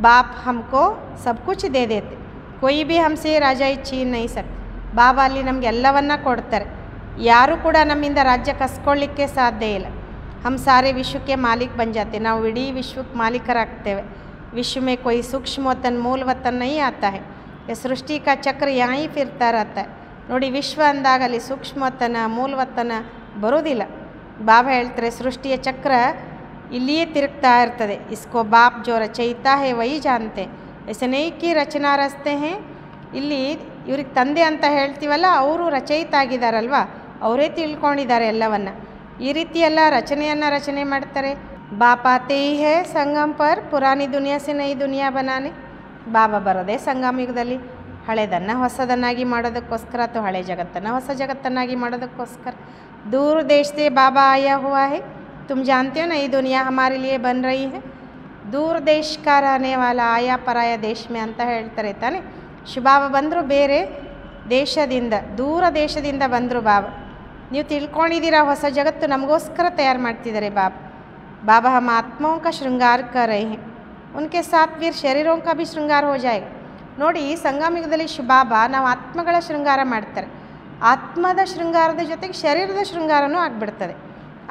ಬಾಪ್ ಹಮ್ಕೋ ಸಬ್ ಕುಚ್ ದೇ ದೇತೆ, ಕೊಯ್ ಭಿ ಹಮ್ಸೆ ರಾಜಾ ಛೀನ್ ನಹೀ ಸಕ್ತೆ. ಬಾಬಾ ಅಲ್ಲಿ ನಮಗೆ ಎಲ್ಲವನ್ನ ಕೊಡ್ತಾರೆ, ಯಾರೂ ಕೂಡ ನಮ್ಮಿಂದ ರಾಜ್ಯ ಕಸ್ಕೊಳ್ಳಿಕ್ಕೆ ಸಾಧ್ಯ ಇಲ್ಲ. ಹಮ್ ಸಾರೆ ವಿಶ್ವಕ್ಕೆ ಮಾಲೀಕ್ ಬನ್ ಜಾತೆ, ನಾವು ಇಡೀ ವಿಶ್ವಕ್ಕೆ ಮಾಲೀಕರಾಗ್ತೇವೆ. विश्व में कोई सूक्ष्म वतन मूल वतन नहीं आता है, ये सृष्टि का चक्र यहाँ ही फिरता रहता है. ನೋಡಿ ವಿಶ್ವ ಅಂದಾಗ ಅಲ್ಲಿ ಸೂಕ್ಷ್ಮವತನ ಮೂಲವತನ ಬರೋದಿಲ್ಲ. ಬಾಬಾ ಹೇಳ್ತಾರೆ ಸೃಷ್ಟಿಯ ಚಕ್ರ ಇಲ್ಲಿಯೇ ತಿರುಗ್ತಾ ಇರ್ತದೆ. ಇಸ್ಕೋ ಬಾಪ್ ಜೋ ರಚಯಿತಾ ಹೇ ವಹಿ ಜಾನ್ತೆ, ऐसे नहीं कि ರಚನಾ ರಸ್ತೆ ಹೇ. ಇಲ್ಲಿ ಇವ್ರಿಗೆ ತಂದೆ ಅಂತ ಹೇಳ್ತೀವಲ್ಲ, ಅವರು ರಚಯಿತ ಆಗಿದ್ದಾರಲ್ವ, ಅವರೇ ತಿಳ್ಕೊಂಡಿದ್ದಾರೆ ಎಲ್ಲವನ್ನ. ಈ ರೀತಿ ಎಲ್ಲ ರಚನೆ ಮಾಡ್ತಾರೆ. ಬಾಪ್ ಆತೆ ಹಿ ಹೇ ಸಂಗಮ್ ಪರ್ ಪುರಾನಿ ದುನಿಯಾ ಸೆ ನಯಿ ದುನಿಯಾ ಬನಾನೆ. ಬಾಬಾ ಬರೋದೇ ಸಂಗಮ ಯುಗದಲ್ಲಿ ಹಳೆದನ್ನು ಹೊಸದನ್ನಾಗಿ ಮಾಡೋದಕ್ಕೋಸ್ಕರ, ಅಥವಾ ಹಳೆ ಜಗತ್ತನ್ನು ಹೊಸ ಜಗತ್ತನ್ನಾಗಿ ಮಾಡೋದಕ್ಕೋಸ್ಕರ. दूर देश से बाबा आया हुआ है, तुम जानते हो नई दुनिया हमारे लिए बन रही है. दूर देश का रहने वाला आया पराಯ ದೇಶ में ಅಂತ ಹೇಳ್ತಾರೆ ತಾನೆ. ಶಿವಬಾಬಾ ಬಂದರು ಬೇರೆ ದೇಶದಿಂದ, ದೂರ ದೇಶದಿಂದ ಬಂದರು ಬಾಬಾ. ನೀವು ತಿಳ್ಕೊಂಡಿದ್ದೀರಾ ಹೊಸ ಜಗತ್ತು ನಮಗೋಸ್ಕರ ತಯಾರು ಮಾಡ್ತಿದ್ದಾರೆ ಬಾಬಾ. बाबा हम आत्माओं का श्रृंगार कर रहे हैं, उनके साथ फिर शरीरों का भी श्रृंगार हो जाएगा. ನೋಡಿ ಸಂಗಮ ಯುಗದಲ್ಲಿ ಶಿವಬಾಬಾ ನಾವು ಆತ್ಮಗಳ ಶೃಂಗಾರ ಮಾಡ್ತಾರೆ. ಆತ್ಮದ ಶೃಂಗಾರದ ಜೊತೆಗೆ ಶರೀರದ ಶೃಂಗಾರನೂ ಆಗಿಬಿಡ್ತದೆ.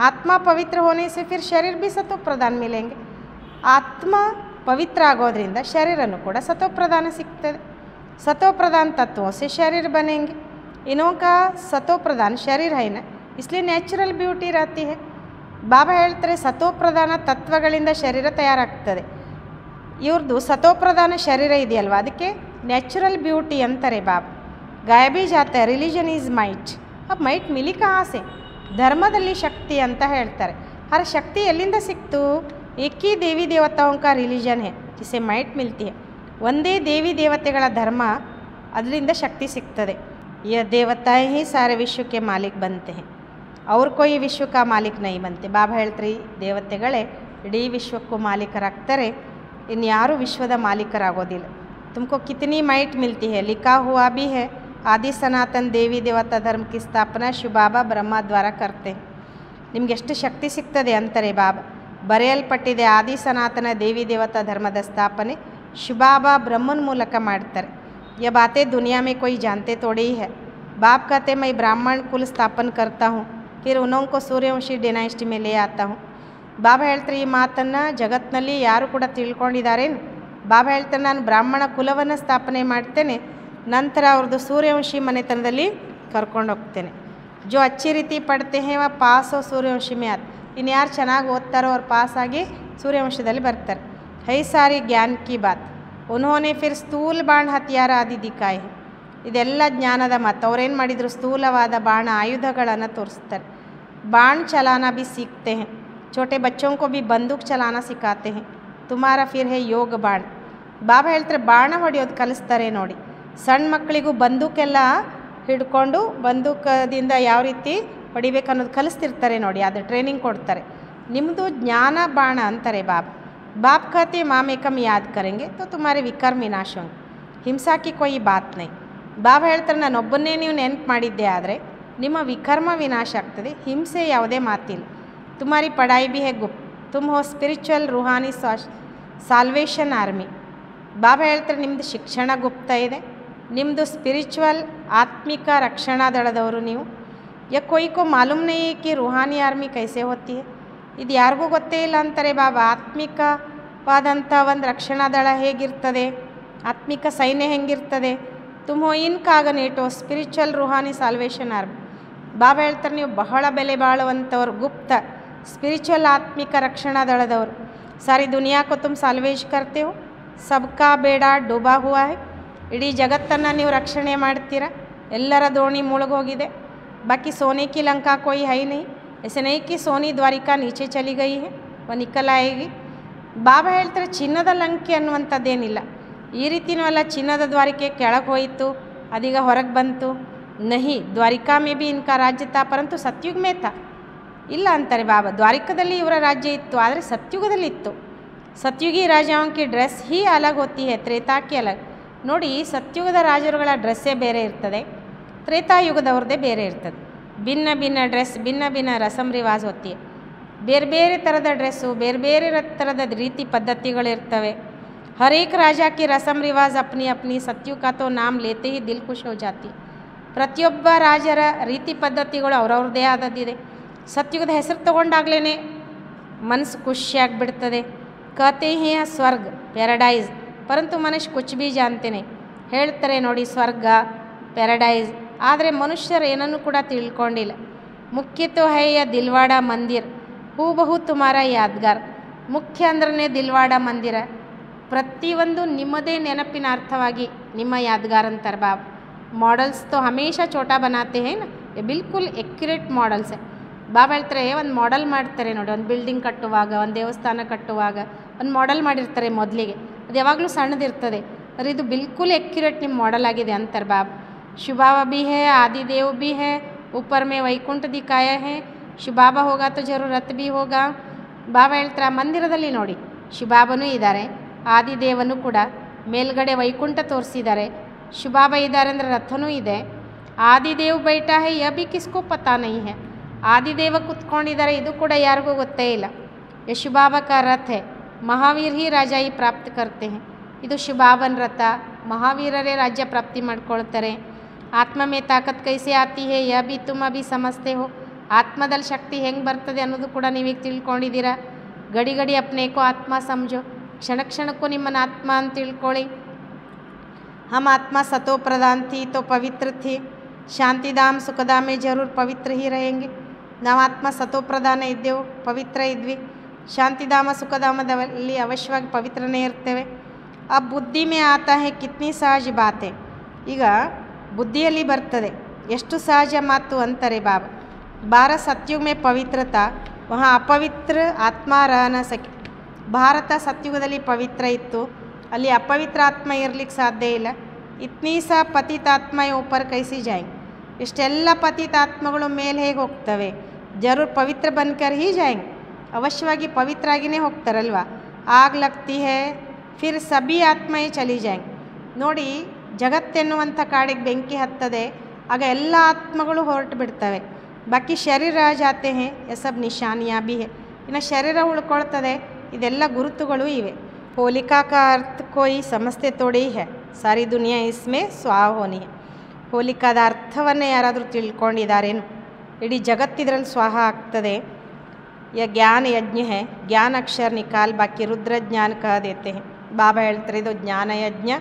ಆತ್ಮ ಪವಿತ್ರ ಹೋನೆ ಸೆ ಫಿರ್ ಶರೀರ ಭಿ ಸತೋ ಪ್ರಧಾನ ಮಿಲೆಂಗೆ. ಆತ್ಮ ಪವಿತ್ರ ಆಗೋದ್ರಿಂದ ಶರೀರನೂ ಕೂಡ ಸತೋ ಪ್ರಧಾನ ಸಿಗ್ತದೆ. सतो प्रधान तत्वों से शरीर बनेंगे. इनों का सतो प्रधान शरीर है ना, इसलिए ನ್ಯಾಚುರಲ್ ಬ್ಯೂಟಿ रहती है. ಬಾಬಾ ಹೇಳ್ತಾರೆ ಸತೋಪ್ರಧಾನ ತತ್ವಗಳಿಂದ ಶರೀರ ತಯಾರಾಗ್ತದೆ. ಇವ್ರದ್ದು ಸತೋಪ್ರಧಾನ ಶರೀರ ಇದೆಯಲ್ವ, ಅದಕ್ಕೆ ನ್ಯಾಚುರಲ್ ಬ್ಯೂಟಿ ಅಂತಾರೆ ಬಾಬಾ. ಗಾಯಬಿ ಜಾತ ರಿಲಿಜನ್ ಈಸ್ ಮೈಟ್. अब ಮೈಟ್ ಮಿಲಿ ಕहाँ से, ಧರ್ಮದಲ್ಲಿ ಶಕ್ತಿ ಅಂತ ಹೇಳ್ತಾರೆ. ಹರ ಶಕ್ತಿ ಎಲ್ಲಿಂದ ಸಿಕ್ತು? एक ही देवी देवताओं का रिलीजन है जिसे ಮೈಟ್ मिलती है. ಒಂದೇ ದೇವಿ ದೇವತೆಗಳ ಧರ್ಮ, ಅದರಿಂದ ಶಕ್ತಿ ಸಿಗ್ತದೆ. यह देवताएं ही सारे विश्व के मालिक बनते हैं और कोई विश्व का मालिक नहीं बनते. ಬಾಬಾ ಹೇಳ್ತಾರೆ ದೇವತೆಗಳೇ ಇಡೀ ವಿಶ್ವಕ್ಕೂ ಮಾಲೀಕರಾಗ್ತಾರೆ, ಇನ್ಯಾರೂ ವಿಶ್ವದ ಮಾಲೀಕರಾಗೋದಿಲ್ಲ. तुमको कितनी माइट मिलती है, लिखा हुआ भी है आदि सनातन देवी देवता धर्म की स्थापना शिव बाबा ब्रह्मा द्वारा करते हैं. ನಿಮಗೆ ಎಷ್ಟು ಶಕ್ತಿ ಸಿಗ್ತದೆ ಅಂತಾರೆ ಬಾಬಾ. ಬರೆಯಲ್ಪಟ್ಟಿದೆ ಆದಿ ಸನಾತನ ದೇವಿ ದೇವತಾ ಧರ್ಮದ ಸ್ಥಾಪನೆ ಶಿವ ಬಾಬಾ ಬ್ರಹ್ಮನ ಮೂಲಕ ಮಾಡ್ತಾರೆ. ये बातें दुनिया में कोई जानते थोड़ी ही है. बाप कहते मैं ब्राह्मण कुल स्थापन करता हूँ, फिर उन्हों को सूर्यವಂಶಿ ಡಿನೈಸ್ಟಿ में ले आता हूँ. ಬಾಬಾ ಹೇಳ್ತಾರೆ ಈ ಮಾತನ್ನು ಜಗತ್ತಿನಲ್ಲಿ ಯಾರು ಕೂಡ ತಿಳ್ಕೊಂಡಿದ್ದಾರೇನು? ಬಾಬಾ ಹೇಳ್ತಾರೆ ನಾನು ಬ್ರಾಹ್ಮಣ ಕುಲವನ್ನು ಸ್ಥಾಪನೆ ಮಾಡ್ತೇನೆ, ನಂತರ ಅವ್ರದ್ದು ಸೂರ್ಯವಂಶಿ ಮನೆತನದಲ್ಲಿ ಕರ್ಕೊಂಡು ಹೋಗ್ತೇನೆ. ಜೋ ಅಚ್ಚಿ ರೀತಿ ಪಡ್ತೆ ಹೇ ವ ಪಾಸ್ ಹೋ ಸೂರ್ಯವಂಶಿ ಮೇ ಆತ. ಇನ್ನು ಯಾರು ಚೆನ್ನಾಗಿ ಓದ್ತಾರೋ ಅವ್ರು ಪಾಸಾಗಿ ಸೂರ್ಯವಂಶದಲ್ಲಿ ಬರ್ತಾರೆ. ಹೈ ಸಾರಿ ಜ್ಞಾನ ಕಿ ಬಾತ್. ಉನ್ಹೋನೆ ಫಿರ್ ಸ್ಥೂಲ ಬಾಣ ಹತ್ಯಾರ ಆದಿ ದಿಕ್ಕಾಯ್. ಇದೆಲ್ಲ ಜ್ಞಾನದ ಮಾತು. ಅವ್ರೇನು ಮಾಡಿದರು? ಸ್ಥೂಲವಾದ ಬಾಣ ಆಯುಧಗಳನ್ನು ತೋರಿಸ್ತಾರೆ. ಬಾಣ ಚಲಾನ ಬಿ ಸೀಕ್ತೆ ಹೇ. छोटे बच्चों को भी बंदूक चलाना सिखाते हैं, तुम्हारा फिर है योग बाण। ಬಾಬಾ ಹೇಳ್ತಾರೆ ಬಾಣ ಹೊಡೆಯೋದು ಕಲಿಸ್ತಾರೆ ನೋಡಿ. ಸಣ್ಣ ಮಕ್ಕಳಿಗೂ ಬಂದೂಕೆಲ್ಲ ಹಿಡ್ಕೊಂಡು ಬಂದೂಕದಿಂದ ಯಾವ ರೀತಿ ಹೊಡಿಬೇಕು ಅನ್ನೋದು ಕಲಿಸ್ತಿರ್ತಾರೆ ನೋಡಿ, ಅದು ಟ್ರೈನಿಂಗ್ ಕೊಡ್ತಾರೆ. ನಿಮ್ಮದು ಜ್ಞಾನ ಬಾಣ ಅಂತಾರೆ ಬಾಬಾ. ಬಾಪ್ कहते ಮಾಮೇಕಂ ಯಾದ್ ಕರೆಂಗೆ ತೋ ತುಮಾರೆ ವಿಕರ್ಮ ವಿನಾಶ ಹೋಂಗೆ, ಹಿಂಸಾ ಕಿ ಕೊಯ್ ಬಾತ್ ನೈ. ಬಾಬಾ ಹೇಳ್ತಾರೆ ನಾನೊಬ್ಬನ್ನೇ ನೀವು ನೆನಪು ಮಾಡಿದ್ದೆ ಆದರೆ ನಿಮ್ಮ ವಿಕರ್ಮ ವಿನಾಶ ಆಗ್ತದೆ, ಹಿಂಸೆ ಯಾವುದೇ ಮಾತಿಲ್ಲ. ತುಮಾರಿ ಪಢಾಯಿ ಭಿ ಹೇ ಗುಪ್ತ, ತುಮ್ ಹೋ ಸ್ಪಿರಿಚುವಲ್ ರೂಹಾನಿ ಸಾಲ್ವೇಷನ್ ಆರ್ಮಿ. ಬಾಬಾ ಹೇಳ್ತಾರೆ ನಿಮ್ಮದು ಶಿಕ್ಷಣ ಗುಪ್ತ ಇದೆ, ನಿಮ್ಮದು ಸ್ಪಿರಿಚುವಲ್ ಆತ್ಮಿಕ ರಕ್ಷಣಾ ದಳದವರು ನೀವು. ಯಾ ಕೊಯ್ ಕೋ ಮಾಲೂಮ್ ನಹೀ ಕಿ ರೂಹಾನಿ ಆರ್ಮಿ ಕೈಸೆ ಹೋತಿ ಹೈ, ಇದು ಯಾರಿಗೂ ಗೊತ್ತೇ ಇಲ್ಲ ಅಂತಾರೆ ಬಾಬಾ. ಆತ್ಮಿಕವಾದಂಥ ಒಂದು ರಕ್ಷಣಾ ದಳ ಹೇಗಿರ್ತದೆ, ಆತ್ಮಿಕ ಸೈನ್ಯ ಹೆಂಗಿರ್ತದೆ. ತುಮ್ ಹೋ ಇನ್ ಕಾಗನೇಟೋ ಸ್ಪಿರಿಚುವಲ್ ರೂಹಾನಿ ಸಾಲ್ವೇಷನ್ ಆರ್ಮಿ. ಬಾಬಾ ಹೇಳ್ತಾರೆ ನೀವು ಬಹಳ ಬೆಲೆ ಬಾಳುವಂಥವ್ರು, ಗುಪ್ತ ಸ್ಪಿರಿಚುವಲ್ ಆತ್ಮಿಕ ರಕ್ಷಣಾ ದಳದವರು. ಸಾರಿ ದುನಿಯಾಕ್ಕೂ ತುಮ್ ಸಾಲ್ವೇಜ್ ಕರ್ತೆ ಹೋ, ಸಬ್ಕಾ ಬೇಡ ಡೂಬಾ ಹುವಾ ಹೈ. ಇಡೀ ಜಗತ್ತನ್ನು ನೀವು ರಕ್ಷಣೆ ಮಾಡ್ತೀರಾ, ಎಲ್ಲರ ದೋಣಿ ಮುಳುಗೋಗಿದೆ. ಬಾಕಿ ಸೋನೆ ಕಿ ಲಂಕಾ ಕೋಯಿ ಹೈ ನಹೀ, ऐसे नहीं कि सोनी द्वारिका नीचे चली गई है वो निकल आएगी. ಬಾಬಾ ಹೇಳ್ತಾರೆ ಚಿನ್ನದ ಲಂಕೆ ಅನ್ನುವಂಥದ್ದೇನಿಲ್ಲ, ಈ ರೀತಿಯೂ ಅಲ್ಲ ಚಿನ್ನದ ದ್ವಾರಿಕೆ ಕೆಳಗೆ ಹೋಯಿತು ಅದೀಗ ಹೊರಗೆ ಬಂತು. ನಹಿ ದ್ವಾರಿಕಾ ಮೇ ಬಿ ಇನ್ಕಾ ರಾಜ್ಯ ತಾ ಪರಂತು ಸತ್ಯುಗ್ ಮೇ ತಾ. ಇಲ್ಲ ಅಂತಾರೆ ಬಾಬಾ, ದ್ವಾರಿಕದಲ್ಲಿ ಇವರ ರಾಜ್ಯ ಇತ್ತು ಆದರೆ ಸತ್ಯುಗದಲ್ಲಿ ಇತ್ತು. ಸತ್ಯುಗಿ ರಾಜಾओं की ಡ್ರೆಸ್ ಹಿ ಅಲಗ್ ಹೋತಿ ಹೈ, ತ್ರೇತಾಕಿ ಅಲಗ್. ನೋಡಿ ಸತ್ಯುಗದ ರಾಜರುಗಳ ಡ್ರೆಸ್ಸೇ ಬೇರೆ ಇರ್ತದೆ, ತ್ರೇತಾಯುಗದವ್ರದ್ದೇ ಬೇರೆ ಇರ್ತದೆ. ಭಿನ್ನ ಭಿನ್ನ ಡ್ರೆಸ್, ಭಿನ್ನ ಭಿನ್ನ ರಸಮ್ ರಿವಾಜ್ ಹೋತಿ ಹೈ. ಬೇರೆ ಬೇರೆ ಥರದ ಡ್ರೆಸ್ಸು, ಬೇರೆ ಬೇರೆ ಥರದ ರೀತಿ ಪದ್ಧತಿಗಳಿರ್ತವೆ. ಹರೇಕ್ ರಾಜ ಕಿ ರಸಮ್ ರಿವಾಜ್ ಅಪ್ನಿ ಅಪ್ನಿ, ಸತ್ಯುಗ ಕಾ ತೋ ನಾಮ್ ಲೇತೆ ಹಿ ದಿಲ್ ಖುಷ್ ಹೋ ಜಾತಿ. ಪ್ರತಿಯೊಬ್ಬ ರಾಜರ ರೀತಿ ಪದ್ಧತಿಗಳು ಅವ್ರವ್ರದ್ದೇ ಆದದ್ದಿದೆ. ಸತ್ಯುಗದ ಹೆಸರು ತಗೊಂಡಾಗ್ಲೇ ಮನಸ್ಸು ಖುಷಿಯಾಗಿಬಿಡ್ತದೆ. कहते हैं ಸ್ವರ್ಗ ಪ್ಯಾರಡೈಸ್, ಪರಂತು ಮನುಷ್ಯ ಕುಚ್ ಬಿ ಜಾನ್ತೇನೆ. ಹೇಳ್ತಾರೆ ನೋಡಿ ಸ್ವರ್ಗ ಪ್ಯಾರಡೈಸ್, ಆದರೆ ಮನುಷ್ಯರು ಏನನ್ನು ಕೂಡ ತಿಳ್ಕೊಂಡಿಲ್ಲ. ಮುಖ್ಯ ತೋ ಹೈ ಯಾ ದಿಲ್ವಾಡ ಮಂದಿರ್, ಹೂ ಬಹು ತುಮಾರ ಯಾದ್ಗಾರ್. ಮುಖ್ಯ ಅಂದ್ರೆ ದಿಲ್ವಾಡ ಮಂದಿರ, ಪ್ರತಿಯೊಂದು ನಿಮ್ಮದೇ ನೆನಪಿನ ಅರ್ಥವಾಗಿ ನಿಮ್ಮ ಯಾದ್ಗಾರ್ ಅಂತಾರೆ ಬಾಬಾ. मॉडल्स तो हमेशा छोटा बनाते हैं ना, ये बिल्कुल एक्यूरेट मॉडल्स है. ಬಾಬಾ ಹೇಳ್ತಾರೆ ಒಂದು ಮಾಡೆಲ್ ಮಾಡ್ತಾರೆ ನೋಡಿ, ಒಂದು ಬಿಲ್ಡಿಂಗ್ ಕಟ್ಟುವಾಗ, ಒಂದು ದೇವಸ್ಥಾನ ಕಟ್ಟುವಾಗ ಒಂದು ಮಾಡೆಲ್ ಮಾಡಿರ್ತಾರೆ ಮೊದಲಿಗೆ, ಅದು ಯಾವಾಗಲೂ ಸಣ್ಣದಿರ್ತದೆ. ಆದರೆ ಇದು ಬಿಲ್ಕುಲ್ एक्यूरेट ನಿಮ್ಮ ಮಾಡೆಲ್ ಆಗಿದೆ ಅಂತಾರೆ ಬಾಬಾ. ಶಿವಬಾಬಾ भी है, आदिदेव भी है, ऊपर में वैकुंठ दिखाया है. ಶಿವಬಾಬಾ ಹೋಗಾ तो जरूर रथ भी होगा. ಬಾಬಾ ಹೇಳ್ತಾರೆ ಆ ಮಂದಿರದಲ್ಲಿ ನೋಡಿ ಶಿವಬಾಬನೂ ಇದ್ದಾರೆ, ಆದಿದೇವನು ಕೂಡ ಮೇಲ್ಗಡೆ ವೈಕುಂಠ ತೋರಿಸಿದ್ದಾರೆ. ಶಿವಬಾಬಾ ಇದ್ದಾರೆ ಅಂದರೆ ರಥನೂ ಇದೆ. ಆದಿದೇವ್ ಬೈಠಾ ಹೈ ಯಾ ಭಿ ಕಿಸ್ಕೋ ಪತಾ ನಹೀ ಹೈ. ಆದಿದೇವ ಕುತ್ಕೊಂಡಿದ್ದಾರೆ ಇದು ಕೂಡ ಯಾರಿಗೂ ಗೊತ್ತೇ ಇಲ್ಲ. ये ಶಿವಬಾಬಾ का रथ है, ಮಹಾವೀರ್ ಹಿ ರಾಜಾಯಿ ಪ್ರಾಪ್ತ ಕರ್ತೆ हैं. ಇದು ಶಿವಬಾಬನ ರಥ, ಮಹಾವೀರರೇ ರಾಜ್ಯ ಪ್ರಾಪ್ತಿ ಮಾಡ್ಕೊಳ್ತಾರೆ. ಆತ್ಮ ಮೇ ತಾಕತ್ ಕೈಸೆ ಆತಿ ಹೈ ಯಾ ಭಿ ತುಮ್ ಅಭಿ ಸಮಜ್ತೆ ಹೋ. ಆತ್ಮದಲ್ಲಿ ಶಕ್ತಿ ಹೆಂಗೆ ಬರ್ತದೆ ಅನ್ನೋದು ಕೂಡ ನೀವೀಗ ತಿಳ್ಕೊಂಡಿದ್ದೀರಾ. ಗಡಿ ಗಡಿ ಅಪ್ನೇಕೋ ಆತ್ಮ ಸಮझो, ಕ್ಷಣ ಕ್ಷಣಕ್ಕೂ ನಿಮ್ಮನ್ನು ಆತ್ಮ ಅಂತ ತಿಳ್ಕೊಳ್ಳಿ. हम आत्मा सतो प्रधान थी तो पवित्र थे, शांतिधाम सुखधाम में जरूर पवित्र ही रहेंगे. ನಾವು ಆತ್ಮ ಸತೋ ಪ್ರಧಾನ ಇದ್ದೆವು, ಪವಿತ್ರ ಇದ್ವಿ. ಶಾಂತಿಧಾಮ ಸುಖಧಾಮದಲ್ಲಿ ಅವಶ್ಯವಾಗಿ ಪವಿತ್ರನೇ ಇರ್ತೇವೆ. ಆ ಬುದ್ಧಿ ಮೇ ಆತಾ ಹೈ ಕಿತ್ನಿ ಸಹಜ ಬಾತೆ. ಈಗ ಬುದ್ಧಿಯಲ್ಲಿ ಬರ್ತದೆ ಎಷ್ಟು ಸಹಜ ಮಾತು ಅಂತಾರೆ ಬಾಬಾ. ಬಾರ ಸತ್ಯುಗ ಮೇ ಪವಿತ್ರತಾ ವಹಾ ಅಪವಿತ್ರ ಆತ್ಮ ರಹನ ಸಖಿ. ಭಾರತ ಸತ್ಯುಗದಲ್ಲಿ ಪವಿತ್ರ ಇತ್ತು, ಅಲ್ಲಿ ಅಪವಿತ್ರ ಆತ್ಮ ಇರಲಿಕ್ಕೆ ಸಾಧ್ಯ ಇಲ್ಲ. ಇತ್ನೀ ಸಹ ಪತಿತಾತ್ಮ ऊपर ಕೈಸಿ ಜಾಯ್. ಇಷ್ಟೆಲ್ಲ ಪತಿತಾತ್ಮಗಳು ಮೇಲೆ ಹೇಗೆ ಹೋಗ್ತವೆ, ಜರೂರ್ ಪವಿತ್ರ ಬನ್ಕರ್ ಹಿ ಜಾಯ್. ಅವಶ್ಯವಾಗಿ ಪವಿತ್ರ ಆಗಿಯೇ ಹೋಗ್ತಾರಲ್ವ. ಆಗ್ ಲಗ್ತಿ ಹೈ ಫಿರ್ ಸಭಿ ಆತ್ಮಯೇ ಚಲಿ ಜಾಯ್. ನೋಡಿ ಜಗತ್ತೆನ್ನುವಂಥ ಕಾಡಿಗೆ ಬೆಂಕಿ ಹತ್ತದೆ, ಆಗ ಎಲ್ಲ ಆತ್ಮಗಳು ಹೊರಟು ಬಿಡ್ತವೆ. ಬಾಕಿ ಶರೀರ ಜಾತೆ ಹೇ ಯಾ ಸಬ್ ನಿಶಾನಿಯಾ ಭಿ ಹೇ. ಇನ್ನು ಶರೀರ ಉಳ್ಕೊಳ್ತದೆ, ಇದೆಲ್ಲ ಗುರುತುಗಳು ಇವೆ. ಹೋಲಿಕಾ ಕಾ ಅರ್ಥ ಕೋಯಿ ಸಮಸ್ತೆ ತೋಡಿ ಹೈ, ಸಾರಿ ದುನಿಯಾ ಇಸ್ಮೇ ಸ್ವಾಹ ಹೋನಿ ಹೈ. ಹೋಲಿಕಾದ ಅರ್ಥವನ್ನೇ ಯಾರಾದರೂ ತಿಳ್ಕೊಂಡಿದ್ದಾರೇನು? ಇಡೀ ಜಗತ್ತಿದ್ರಲ್ಲಿ ಸ್ವಾಹ ಆಗ್ತದೆ. ಯಾ ಜ್ಞಾನ ಯಜ್ಞ ಹೈ, ಜ್ಞಾನ ಅಕ್ಷರ ನಿಕಾಲ್ ಬಾಕಿ ರುದ್ರ ಜ್ಞಾನ ಕಹ ದೇತೆ ಹೈ. ಬಾಬಾ ಹೇಳ್ತಾರೆ ಇದು ಜ್ಞಾನ ಯಜ್ಞ.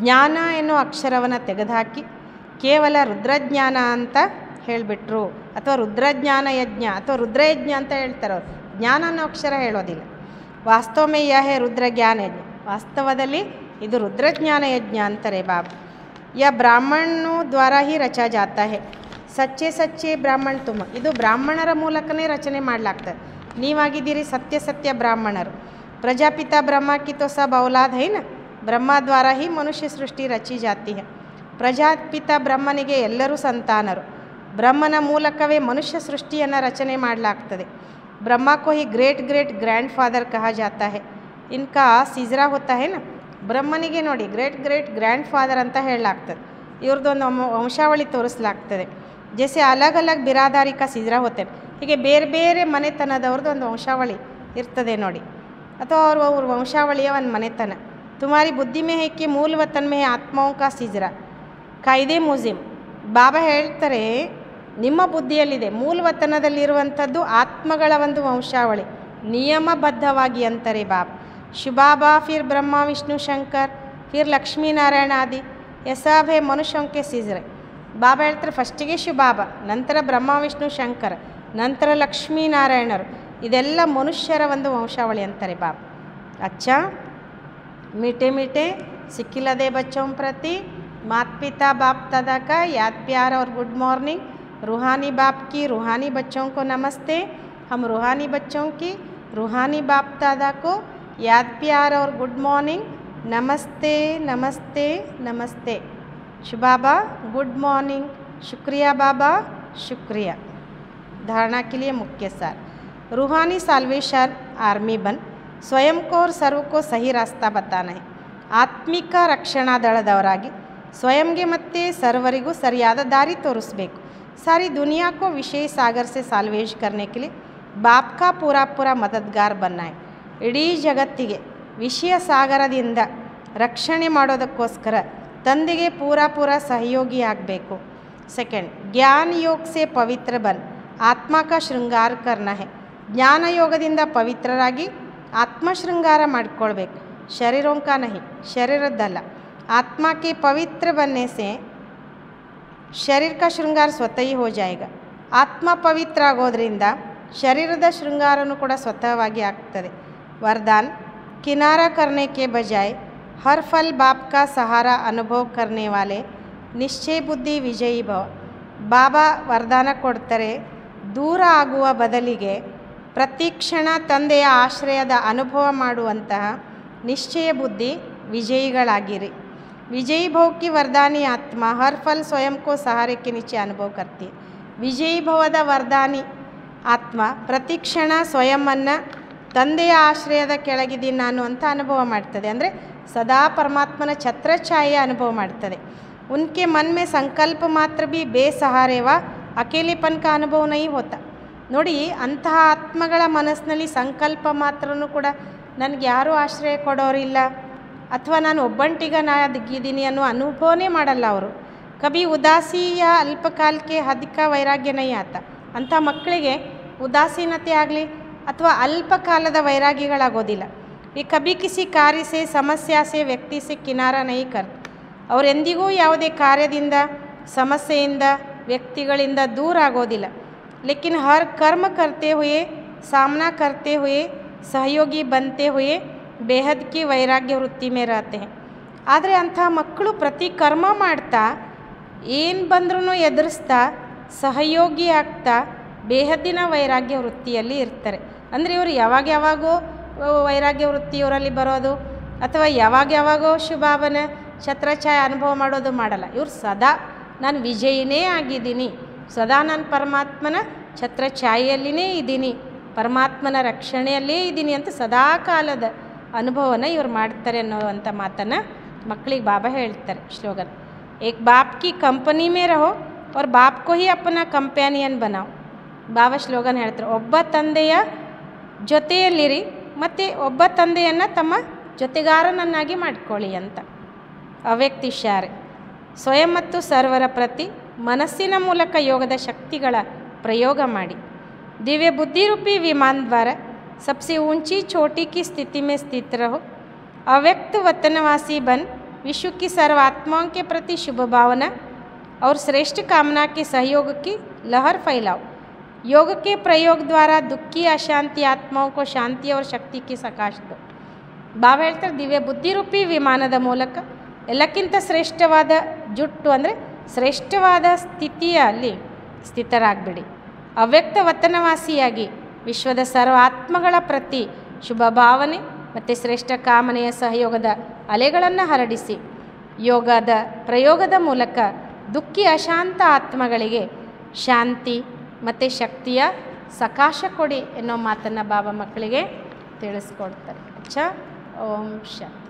ಜ್ಞಾನ ಎನ್ನೋ ಅಕ್ಷರವನ್ನು ತೆಗೆದುಹಾಕಿ ಕೇವಲ ರುದ್ರಜ್ಞಾನ ಅಂತ ಹೇಳಿಬಿಟ್ರು, ಅಥವಾ ರುದ್ರಜ್ಞಾನ ಯಜ್ಞ ಅಥವಾ ರುದ್ರಯಜ್ಞ ಅಂತ ಹೇಳ್ತಾರೆ ಅವರು. ಜ್ಞಾನ ಅನ್ನೋ ಅಕ್ಷರ ಹೇಳೋದಿಲ್ಲ. ವಾಸ್ತವಮೇ ಯಾ ಹೇ ರುದ್ರ ಜ್ಞಾನ ಯಜ್ಞ, ವಾಸ್ತವದಲ್ಲಿ ಇದು ರುದ್ರಜ್ಞಾನ ಯಜ್ಞ ಅಂತಾರೆ ಬಾಬಾ. ಯಾ ಬ್ರಾಹ್ಮಣನು ದ್ವಾರ ಹಿ ರಚಾ ಜಾತಾ ಹೈ, ಸಚ್ಚೆ ಸಚ್ಚೆ ಬ್ರಾಹ್ಮಣ ತುಮ. ಇದು ಬ್ರಾಹ್ಮಣರ ಮೂಲಕನೇ ರಚನೆ ಮಾಡಲಾಗ್ತದೆ. ನೀವಾಗಿದ್ದೀರಿ ಸತ್ಯ ಸತ್ಯ ಬ್ರಾಹ್ಮಣರು. ಪ್ರಜಾಪಿತಾ ಬ್ರಹ್ಮ ಕಿ ತೋ ಸಬ್ ಔಲಾದ್ ಹೈ ನ, ಬ್ರಹ್ಮ ದ್ವಾರ ಹಿ ಮನುಷ್ಯ ಸೃಷ್ಟಿ ರಚಿ ಜಾತಿ ಹೈ. ಪ್ರಜಾಪಿತಾ ಬ್ರಹ್ಮನಿಗೆ ಎಲ್ಲರೂ ಸಂತಾನರು. ಬ್ರಹ್ಮನ ಮೂಲಕವೇ ಮನುಷ್ಯ ಸೃಷ್ಟಿಯನ್ನು ರಚನೆ ಮಾಡಲಾಗ್ತದೆ. ಬ್ರಹ್ಮ ಕೋ ಹಿ ಗ್ರೇಟ್ ಗ್ರೇಟ್ ಗ್ರ್ಯಾಂಡ್ ಫಾದರ್ ಕಹಾ ಜಾತಾ ಹೈ. ಇನ್ಕಾ ಸಿಜ್ರಾ ಹೋತಾ ಹೈ ನ, ಬ್ರಹ್ಮನಿಗೆ ನೋಡಿ ಗ್ರೇಟ್ ಗ್ರೇಟ್ ಗ್ರ್ಯಾಂಡ್ ಫಾದರ್ ಅಂತ ಹೇಳಲಾಗ್ತದೆ. ಇವ್ರದ್ದೊಂದು ವಂಶಾವಳಿ ತೋರಿಸಲಾಗ್ತದೆ. ಜೈಸೆ ಅಲಗ್ ಅಲಗ್ ಬಿರಾದಾರಿ ಕಾ ಸಿಜ್ರಾ ಹೋತೆ, ಹೀಗೆ ಬೇರೆ ಬೇರೆ ಮನೆತನದವ್ರದ್ದು ಒಂದು ವಂಶಾವಳಿ ಇರ್ತದೆ ನೋಡಿ, ಅಥವಾ ಅವ್ರ ವಂಶಾವಳಿಯ ಒಂದು ಮನೆತನ. ತುಮಾರಿ ಬುದ್ಧಿ ಮೇ ಹೈ ಕಿ ಮೂಲ ವತನ್ ಮೇ ಆತ್ಮಾओं का ಸಿಜ್ರಾ ಕಾಯ್ದೆ ಮುಜಿಮ್. ಬಾಬಾ ಹೇಳ್ತಾರೆ, ನಿಮ್ಮ ಬುದ್ಧಿಯಲ್ಲಿದೆ ಮೂಲ ವತನದಲ್ಲಿರುವಂಥದ್ದು ಆತ್ಮಗಳ ಒಂದು ವಂಶಾವಳಿ, ನಿಯಮಬದ್ಧವಾಗಿ ಅಂತಾರೆ ಬಾಬಾ. ಶಿವಬಾಬಾ ಫಿರ್ ಬ್ರಹ್ಮ ವಿಷ್ಣು ಶಂಕರ್ ಫಿರ್ ಲಕ್ಷ್ಮೀನಾರಾಯಣ ಆದಿ ಎಸಾಭೆ ಮನುಷ್ಯಂಕೆ ಸಿಜ್ರೆ. ಬಾಬಾ ಹೇಳ್ತಾರೆ ಫಸ್ಟಿಗೆ ಶಿವಬಾಬಾ, ನಂತರ ಬ್ರಹ್ಮ ವಿಷ್ಣು ಶಂಕರ, ನಂತರ ಲಕ್ಷ್ಮೀನಾರಾಯಣರು. ಇದೆಲ್ಲ ಮನುಷ್ಯರ ಒಂದು ವಂಶಾವಳಿ ಅಂತಾರೆ ಬಾಬಾ. ಅಚ್ಚಾ मीठे मीठे सिक्किलदे बच्चों प्रति माता पिता बाप दादा का याद प्यार और गुड मॉर्निंग. रूहानी बाप की रूहानी बच्चों को नमस्ते. हम रूहानी बच्चों की रूहानी बाप दादा को याद प्यार और गुड मॉर्निंग. नमस्ते नमस्ते नमस्ते. शुभाबा गुड मॉर्निंग. शुक्रिया बाबा शुक्रिया. धारणा के लिए मुख्य सार. रूहानी साल्वेशन आर्मी बन ಸ್ವಯಂ ಕೋ और सर्व को सही रास्ता बताना है. ಆತ್ಮಿಕ ರಕ್ಷಣಾ ದಳದವರಾಗಿ ಸ್ವಯಂಗೆ ಮತ್ತು ಸರ್ವರಿಗೂ ಸರಿಯಾದ ದಾರಿ ತೋರಿಸಬೇಕು. ಸಾರಿ दुनिया को विषय सागर से साल्वेज करने के लिए बाप का पूरा पूरा मददगार बनना है. ಇಡೀ ಜಗತ್ತಿಗೆ ವಿಷಯ ಸಾಗರದಿಂದ ರಕ್ಷಣೆ ಮಾಡೋದಕ್ಕೋಸ್ಕರ ತಂದೆಗೆ ಪೂರ ಸಹಯೋಗಿ ಆಗಬೇಕು. ಸೆಕೆಂಡ್, ಜ್ಞಾನ ಯೋಗ ಸೆ ಪವಿತ್ರ ಬನ್ ಆತ್ಮ ಕಾ ಶೃಂಗಾರ ಕರ್ನ ಹೈ. ಜ್ಞಾನ ಯೋಗದಿಂದ ಪವಿತ್ರರಾಗಿ ಆತ್ಮ ಶೃಂಗಾರ ಮಾಡಿಕೊಳ್ಬೇಕು. ಶರೀರೋಂ ಕಾ ನಹಿ, ಶರೀರದ್ದಲ್ಲ. ಆತ್ಮ ಕೆ ಪವಿತ್ರ ಬನ್ನೆ ಸೆ ಶರೀರ ಕಾ ಶೃಂಗಾರ ಸ್ವತಃ ಹೋ ಜಾಯೇಗಾ. ಆತ್ಮ ಪವಿತ್ರ ಆಗೋದ್ರಿಂದ ಶರೀರದ ಶೃಂಗಾರನೂ ಕೂಡ ಸ್ವತಃವಾಗಿ ಆಗ್ತದೆ. ವರದಾನ್, ಕಿನಾರಾ ಕರ್ನೆ ಕೆ ಬಜಾಯ್ ಹರ್ ಫಲ್ ಬಾಪ್ ಕಾ ಸಹಾರಾ ಅನುಭವ ಕರ್ನೆ ವಾಲೆ ನಿಶ್ಚಯ ಬುದ್ಧಿ ವಿಜಯೀ ಭವ. ಬಾಬಾ ವರದಾನ ಕೊಡ್ತಾರೆ, ದೂರ ಆಗುವ ಬದಲಿಗೆ ಪ್ರತಿ ಕ್ಷಣ ತಂದೆಯ ಆಶ್ರಯದ ಅನುಭವ ಮಾಡುವಂತಹ ನಿಶ್ಚಯ ಬುದ್ಧಿ ವಿಜಯಿಗಳಾಗಿರಿ. ವಿಜಯೀ ಭವ ಕಿ ವರದಾನಿ ಆತ್ಮ ಹರ್ ಫಲ್ ಸ್ವಯಂ ಕೋ ಸಹಾರೆ ಕೆ ನಿಚೆ ಅನುಭವ ಕರ್ತಿ. ವಿಜಯೀ ಭವದ ವರದಾನಿ ಆತ್ಮ ಪ್ರತಿ ಕ್ಷಣ ಸ್ವಯಂವನ್ನು ತಂದೆಯ ಆಶ್ರಯದ ಕೆಳಗಿದ್ದೀನಿ ನಾನು ಅಂತ ಅನುಭವ ಮಾಡ್ತದೆ. ಅಂದರೆ ಸದಾ ಪರಮಾತ್ಮನ ಛತ್ರಛಾಯೆಯ ಅನುಭವ ಮಾಡ್ತದೆ. ಉನ್ಕೆ ಮನ್ ಮೇ ಸಂಕಲ್ಪ ಮಾತ್ರ ಭೀ ಬೇಸಹಾರೇವ ಅಕೇಲೆಪನ್ ಕಾ ಅನುಭವ ನೈ ಹೋತಾ. ನೋಡಿ, ಅಂತಹ ಆತ್ಮಗಳ ಮನಸ್ಸಿನಲ್ಲಿ ಸಂಕಲ್ಪ ಮಾತ್ರನೂ ಕೂಡ ನನಗೆ ಯಾರೂ ಆಶ್ರಯ ಕೊಡೋರಿಲ್ಲ ಅಥವಾ ನಾನು ಒಬ್ಬಂಟಿಗನಾಗಿದ್ದೀನಿ ಅನ್ನೋ ಅನುಭವನೇ ಮಾಡಲ್ಲ ಅವರು. ಕಭಿ ಉದಾಸಿಯ ಅಲ್ಪಕಾಲಕ್ಕೆ ಅಧಿಕ ವೈರಾಗ್ಯ ನೈ ಆತ. ಅಂಥ ಮಕ್ಕಳಿಗೆ ಉದಾಸೀನತೆ ಆಗಲಿ ಅಥವಾ ಅಲ್ಪಕಾಲದ ವೈರಾಗ್ಯಗಳಾಗೋದಿಲ್ಲ. ಈ ಕಭಿ ಕಿಸಿ ಕಾರ್ಯ ಸೆ ಸಮಸ್ಯೆ ಸೆ ವ್ಯಕ್ತಿ ಸೆ ಕಿನಾರ ನೈ ಕರ್. ಅವರೆಂದಿಗೂ ಯಾವುದೇ ಕಾರ್ಯದಿಂದ ಸಮಸ್ಯೆಯಿಂದ ವ್ಯಕ್ತಿಗಳಿಂದ ದೂರ ಆಗೋದಿಲ್ಲ. लेकिन हर कर्म करते हुए सामना करते हुए सहयोगी बनते हुए बेहद की वैराग्य वृत्ति में रहते हैं. ಆದರೆ ಅಂಥ ಮಕ್ಕಳು ಪ್ರತಿ ಕರ್ಮ ಮಾಡ್ತಾ ಏನು ಬಂದ್ರೂ ಎದುರಿಸ್ತಾ ಸಹಯೋಗಿ ಆಗ್ತಾ ಬೇಹದ್ದಿನ ವೈರಾಗ್ಯ ವೃತ್ತಿಯಲ್ಲಿ ಇರ್ತಾರೆ. ಅಂದರೆ ಇವರು ಯಾವಾಗೋ ವೈರಾಗ್ಯ ವೃತ್ತಿ ಇವರಲ್ಲಿ ಬರೋದು ಅಥವಾ ಯಾವಾಗೋ ಶುಭಾವನ ಛತ್ರಛಾಯ ಅನುಭವ ಮಾಡೋದು ಮಾಡಲ್ಲ. ಇವರು ಸದಾ ನಾನು ವಿಜಯಿನೇ ಆಗಿದ್ದೀನಿ, ಸದಾ ನಾನು ಪರಮಾತ್ಮನ ಛತ್ರಛಾಯೆಯಲ್ಲಿನೇ ಇದ್ದೀನಿ, ಪರಮಾತ್ಮನ ರಕ್ಷಣೆಯಲ್ಲೇ ಇದ್ದೀನಿ ಅಂತ ಸದಾ ಕಾಲದ ಅನುಭವನ ಇವರು ಮಾಡ್ತಾರೆ ಅನ್ನೋವಂಥ ಮಾತನ್ನು ಮಕ್ಕಳಿಗೆ ಬಾಬಾ ಹೇಳ್ತಾರೆ. ಶ್ಲೋಗನ್, ಏಕ್ ಬಾಪ್ ಕಿ ಕಂಪನಿ ಮೇ ರಹೋ और बाप को ही अपना ಕಂಪ್ಯಾನಿಯನ್ बनाओ. ಬಾಬಾ ಶ್ಲೋಗನ್ ಹೇಳ್ತಾರೆ, ಒಬ್ಬ ತಂದೆಯ ಜೊತೆಯಲ್ಲಿರಿ ಮತ್ತು ಒಬ್ಬ ತಂದೆಯನ್ನು ತಮ್ಮ ಜೊತೆಗಾರನನ್ನಾಗಿ ಮಾಡಿಕೊಳ್ಳಿ ಅಂತ. ಅವ್ಯಕ್ತಿ ಇಶಾರೆ. ಸ್ವಯಂ ಮತ್ತು ಸರ್ವರ ಪ್ರತಿ ಮನಸ್ಸಿನ ಮೂಲಕ ಯೋಗದ ಶಕ್ತಿಗಳ ಪ್ರಯೋಗ ಮಾಡಿ. ದಿವ್ಯ ಬುದ್ಧಿರೂಪಿ ವಿಮಾನ ದ್ವಾರ सबसे ऊंची चोटी की स्थिति में स्थित रहो. अव्यक्त वतनवासी बन विश्व की सर्व आत्माओं के प्रति शुभ भावना और श्रेष्ठ कामना के सहयोग की लहर फैलाओ. योग के प्रयोग द्वारा दुखी अशांति आत्माओं को शांति और शक्ति की सकाश दो. ಬಾಬಾ ಹೇಳ್ತಾರೆ, ದಿವ್ಯ ಬುದ್ಧಿರೂಪಿ ವಿಮಾನದ ಮೂಲಕ ಎಲ್ಲಕ್ಕಿಂತ ಶ್ರೇಷ್ಠವಾದ ಜುಟ್ಟು ಅಂದರೆ ಶ್ರೇಷ್ಠವಾದ ಸ್ಥಿತಿಯಲ್ಲಿ ಸ್ಥಿತರಾಗಬೇಡಿ. ಅವ್ಯಕ್ತ ವತನವಾಸಿಯಾಗಿ ವಿಶ್ವದ ಸರ್ವ ಆತ್ಮಗಳ ಪ್ರತಿ ಶುಭ ಭಾವನೆ ಮತ್ತು ಶ್ರೇಷ್ಠ ಕಾಮನೆಯ ಸಹಯೋಗದ ಅಲೆಗಳನ್ನು ಹರಡಿಸಿ ಯೋಗದ ಪ್ರಯೋಗದ ಮೂಲಕ ದುಃಖಿ ಅಶಾಂತ ಆತ್ಮಗಳಿಗೆ ಶಾಂತಿ ಮತ್ತು ಶಕ್ತಿಯ ಸಕಾಶ ಕೊಡಿ ಎನ್ನೋ ಮಾತನ್ನು ಬಾಬಾ ಮಕ್ಕಳಿಗೆ ತಿಳಿಸ್ಕೊಡ್ತಾರೆ. ಓಂ ಶಾಂತಿ.